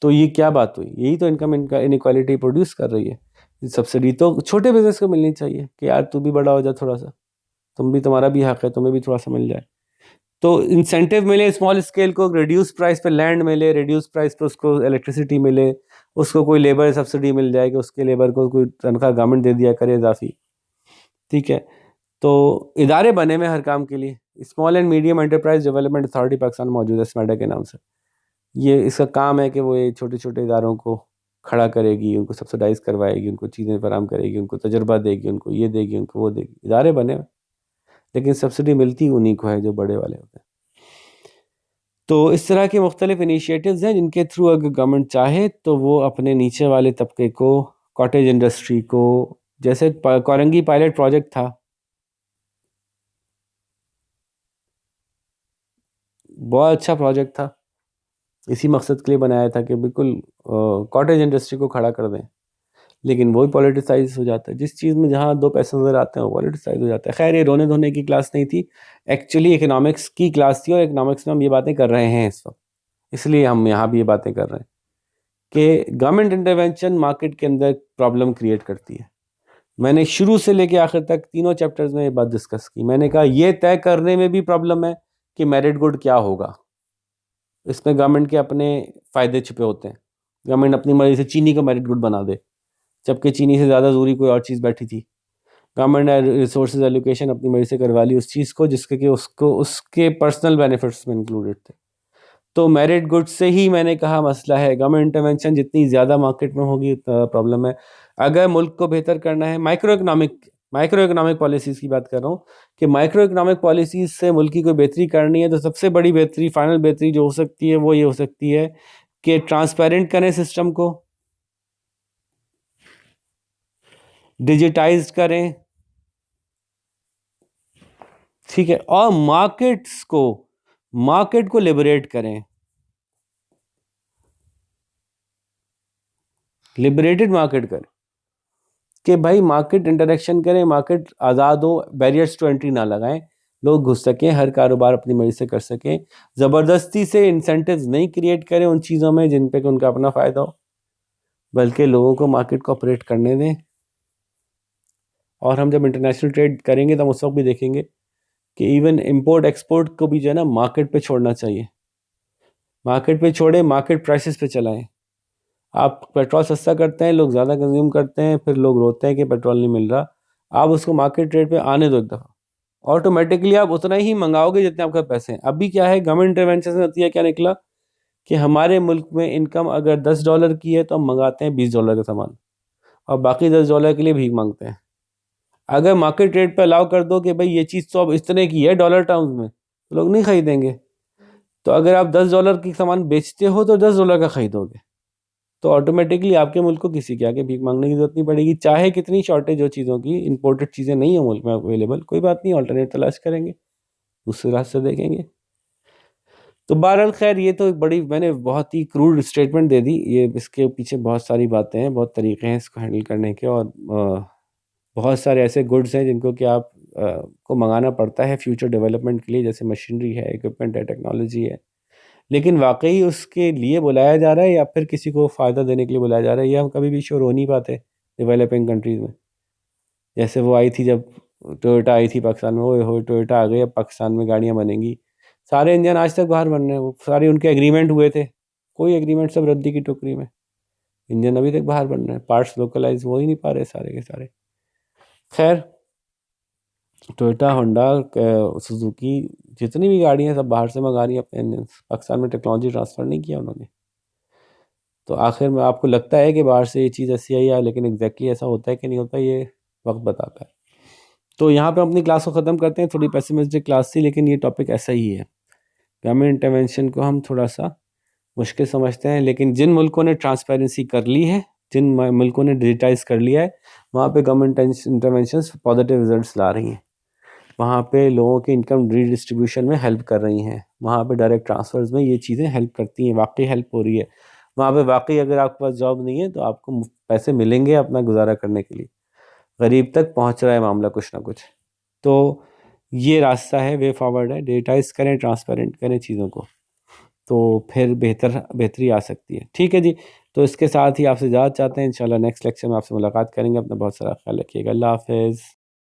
तो ये क्या बात हुई? यही तो इनकम इनइक्वालिटी प्रोड्यूस कर रही है। सब्सिडी तो छोटे बिजनेस को मिलनी चाहिए कि यार तू भी बड़ा हो जा थोड़ा सा, तुम्हारा भी हक है, तुम्हें भी थोड़ा सा मिल जाए। तो इंसेंटिव मिले स्मॉल स्केल को, रिड्यूस प्राइस पे लैंड मिले, रिड्यूस प्राइस पे उसको इलेक्ट्रिसिटी मिले, उसको कोई लेबर सब्सिडी मिल जाए कि उसके लेबर को कोई तनख्वाह गवर्नमेंट दे दिया करे इजाफी, ठीक है। तो इदारे बने हुए हर काम के लिए। Small and medium enterprise development authority Pakistan मौजूद है स्मैडा के नाम से। ये इसका काम है कि वो ये छोटे छोटे इदारों को खड़ा करेगी, उनको सब्सिडाइज करवाएगी, उनको चीज़ें फराम करेगी, उनको तजर्बा देगी, उनको ये देगी, उनको वो देगी। इदारे बने हुए, लेकिन सब्सिडी मिलती उन्हीं को है जो बड़े वाले होते हैं। तो इस तरह के मुख्तलिफ इनिशिएटिव्स हैं जिनके थ्रू अगर गवर्नमेंट चाहे तो वो अपने नीचे वाले तबके को, कॉटेज इंडस्ट्री को, जैसे कोरंगी पायलट प्रोजेक्ट था, बहुत अच्छा प्रोजेक्ट था, इसी मकसद के लिए बनाया था कि बिल्कुल कॉटेज इंडस्ट्री को खड़ा कर दें। लेकिन वही पॉलिटिसाइज हो जाता है, जिस चीज़ में जहाँ दो पैसे नज़र आते हैं वो पॉलिटिसाइज हो जाता है। खैर ये रोने धोने की क्लास नहीं थी, एक्चुअली इकोनॉमिक्स की क्लास थी, और इकोनॉमिक्स में हम ये बातें कर रहे हैं इस वक्त, इसलिए हम यहाँ भी ये बातें कर रहे हैं कि गवर्नमेंट इंटरवेंशन मार्केट के अंदर प्रॉब्लम क्रिएट करती है। मैंने शुरू से लेके आखिर तक तीनों चैप्टर्स में ये बात डिस्कस की। मैंने कहा ये तय करने में भी प्रॉब्लम है कि मेरिट गुड क्या होगा। इसमें गवर्नमेंट के अपने फ़ायदे छिपे होते हैं। गवर्नमेंट अपनी मर्जी से चीनी को मेरिट गुड बना दे, जबकि चीनी से ज़्यादा ज़रूरी कोई और चीज़ बैठी थी। गवर्नमेंट ने रिसोर्सेज एलोकेशन अपनी मर्जी से करवा ली उस चीज़ को जिसके कि उसको उसके पर्सनल बेनिफिट्स में इंक्लूडेड थे। तो मेरिट गुड से ही मैंने कहा मसला है। गवर्नमेंट इंटरवेंशन जितनी ज़्यादा मार्केट में होगी उतना प्रॉब्लम है। अगर मुल्क को बेहतर करना है, माइक्रो इकोनॉमिक पॉलिसीज़ की बात कर रहा हूँ, कि माइक्रो इकोनॉमिक पॉलिसीज़ से मुल्क की कोई बेहतरी करनी है तो सबसे बड़ी बेहतरी, फाइनल बेहतरी जो हो सकती है वो ये हो सकती है कि ट्रांसपेरेंट करें सिस्टम को, डिजिटाइज करें, ठीक है, और मार्केट को लिबरेट करें, लिबरेटेड मार्केट करें कि भाई मार्केट इंटरेक्शन करें, मार्केट आज़ाद हो, बैरियर्स टू एंट्री ना लगाएं, लोग घुस सकें, हर कारोबार अपनी मर्जी से कर सकें, ज़बरदस्ती से इंसेंटिव्स नहीं क्रिएट करें उन चीज़ों में जिन पे उनका अपना फ़ायदा हो, बल्कि लोगों को मार्केट को ऑपरेट करने दें। और हम जब इंटरनेशनल ट्रेड करेंगे तो हम उस वक्त भी देखेंगे कि इवन इंपोर्ट एक्सपोर्ट को भी जो है ना मार्केट पे छोड़ना चाहिए, मार्केट पे छोड़े, मार्केट प्राइसेस पे चलाएं। आप पेट्रोल सस्ता करते हैं, लोग ज़्यादा कंज्यूम करते हैं, फिर लोग रोते हैं कि पेट्रोल नहीं मिल रहा, आप उसको मार्केट रेट पे आने दो एक दफ़ा, ऑटोमेटिकली आप उतना ही मंगाओगे जितने आपके पैसे हैं। अभी क्या है, गवर्नमेंट इंटरवेंशन से नतीजा क्या निकला कि हमारे मुल्क में इनकम अगर $10 की है तो हम मंगाते हैं $20 का सामान, और बाकी $10 के लिए भीख मांगते हैं। अगर मार्केट रेट पे अलाउ कर दो कि भाई ये चीज़ तो अब इस तरह की है डॉलर टर्म्स में, तो लोग नहीं खरीदेंगे। तो अगर आप $10 की सामान बेचते हो तो $10 का खरीदोगे, तो ऑटोमेटिकली आपके मुल्क को किसी के आगे भीख मांगने की जरूरत नहीं पड़ेगी। चाहे कितनी शॉर्टेज हो चीज़ों की, इंपोर्टेड चीज़ें नहीं हो मुल्क में अवेलेबल, कोई बात नहीं, ऑल्टरनेट तलाश करेंगे, दूसरे रास्ते देखेंगे। तो बहरहाल खैर, ये तो एक बड़ी, मैंने बहुत ही क्रूड स्टेटमेंट दे दी, ये इसके पीछे बहुत सारी बातें हैं, बहुत तरीके हैं इसको हैंडल करने के, और बहुत सारे ऐसे गुड्स हैं जिनको कि आप को मंगाना पड़ता है फ्यूचर डेवलपमेंट के लिए, जैसे मशीनरी है, इक्विपमेंट है, टेक्नोलॉजी है, लेकिन वाकई उसके लिए बुलाया जा रहा है या फिर किसी को फ़ायदा देने के लिए बुलाया जा रहा है, ये हम कभी भी श्योर हो नहीं पाते डेवलपिंग कंट्रीज़ में। जैसे वो आई थी जब टोयोटा आई थी पाकिस्तान में, ओए हो टोयोटा आ गई, अब पाकिस्तान में गाड़ियाँ बनेंगी, सारे इंजन आज तक बाहर बन रहे हैं, वो सारे उनके एग्रीमेंट हुए थे, कोई एग्रीमेंट, सब रद्दी की टोकरी में, इंजन अभी तक बाहर बन रहे हैं, पार्ट्स लोकलाइज हो ही नहीं पा रहे सारे के सारे। खैर, टोयोटा, होंडा, सुजुकी, जितनी भी गाड़ियाँ सब बाहर से मंगा रही हैं अपने इंजन, पाकिस्तान में टेक्नोलॉजी ट्रांसफ़र नहीं किया उन्होंने। तो आखिर में आपको लगता है कि बाहर से ये चीज़ ऐसी आई है, लेकिन एग्जैक्टली ऐसा होता है कि नहीं होता, ये वक्त बताता है। तो यहाँ पे अपनी क्लास को ख़त्म करते हैं, थोड़ी पेसिमिस्टिक क्लास थी, लेकिन ये टॉपिक ऐसा ही है। गवर्नमेंट इंटरवेंशन को हम थोड़ा सा मुश्किल समझते हैं, लेकिन जिन मुल्कों ने ट्रांसपेरेंसी कर ली है, जिन मुल्कों ने डिजिटाइज कर लिया है, वहाँ पे गवर्नमेंट इंटरवेंशन पॉजिटिव रिजल्ट्स ला रही हैं, वहाँ पे लोगों की इनकम रीडिस्ट्रीब्यूशन में हेल्प कर रही हैं, वहाँ पे डायरेक्ट ट्रांसफर्स में ये चीज़ें हेल्प करती हैं, वाकई हेल्प हो रही है वहाँ पे। वाकई अगर आपके पास जॉब नहीं है तो आपको पैसे मिलेंगे अपना गुजारा करने के लिए, गरीब तक पहुँच रहा है मामला कुछ ना कुछ। तो ये रास्ता है, वे फॉरवर्ड है, डिजिटाइज करें, ट्रांसपेरेंट करें चीज़ों को, तो फिर बेहतरी आ सकती है। ठीक है जी, तो इसके साथ ही आपसे इजाज़त चाहते हैं, इंशाल्लाह नेक्स्ट लेक्चर में आपसे मुलाकात करेंगे। अपना बहुत सारा ख्याल रखिएगा। अल्लाह हाफ़िज़।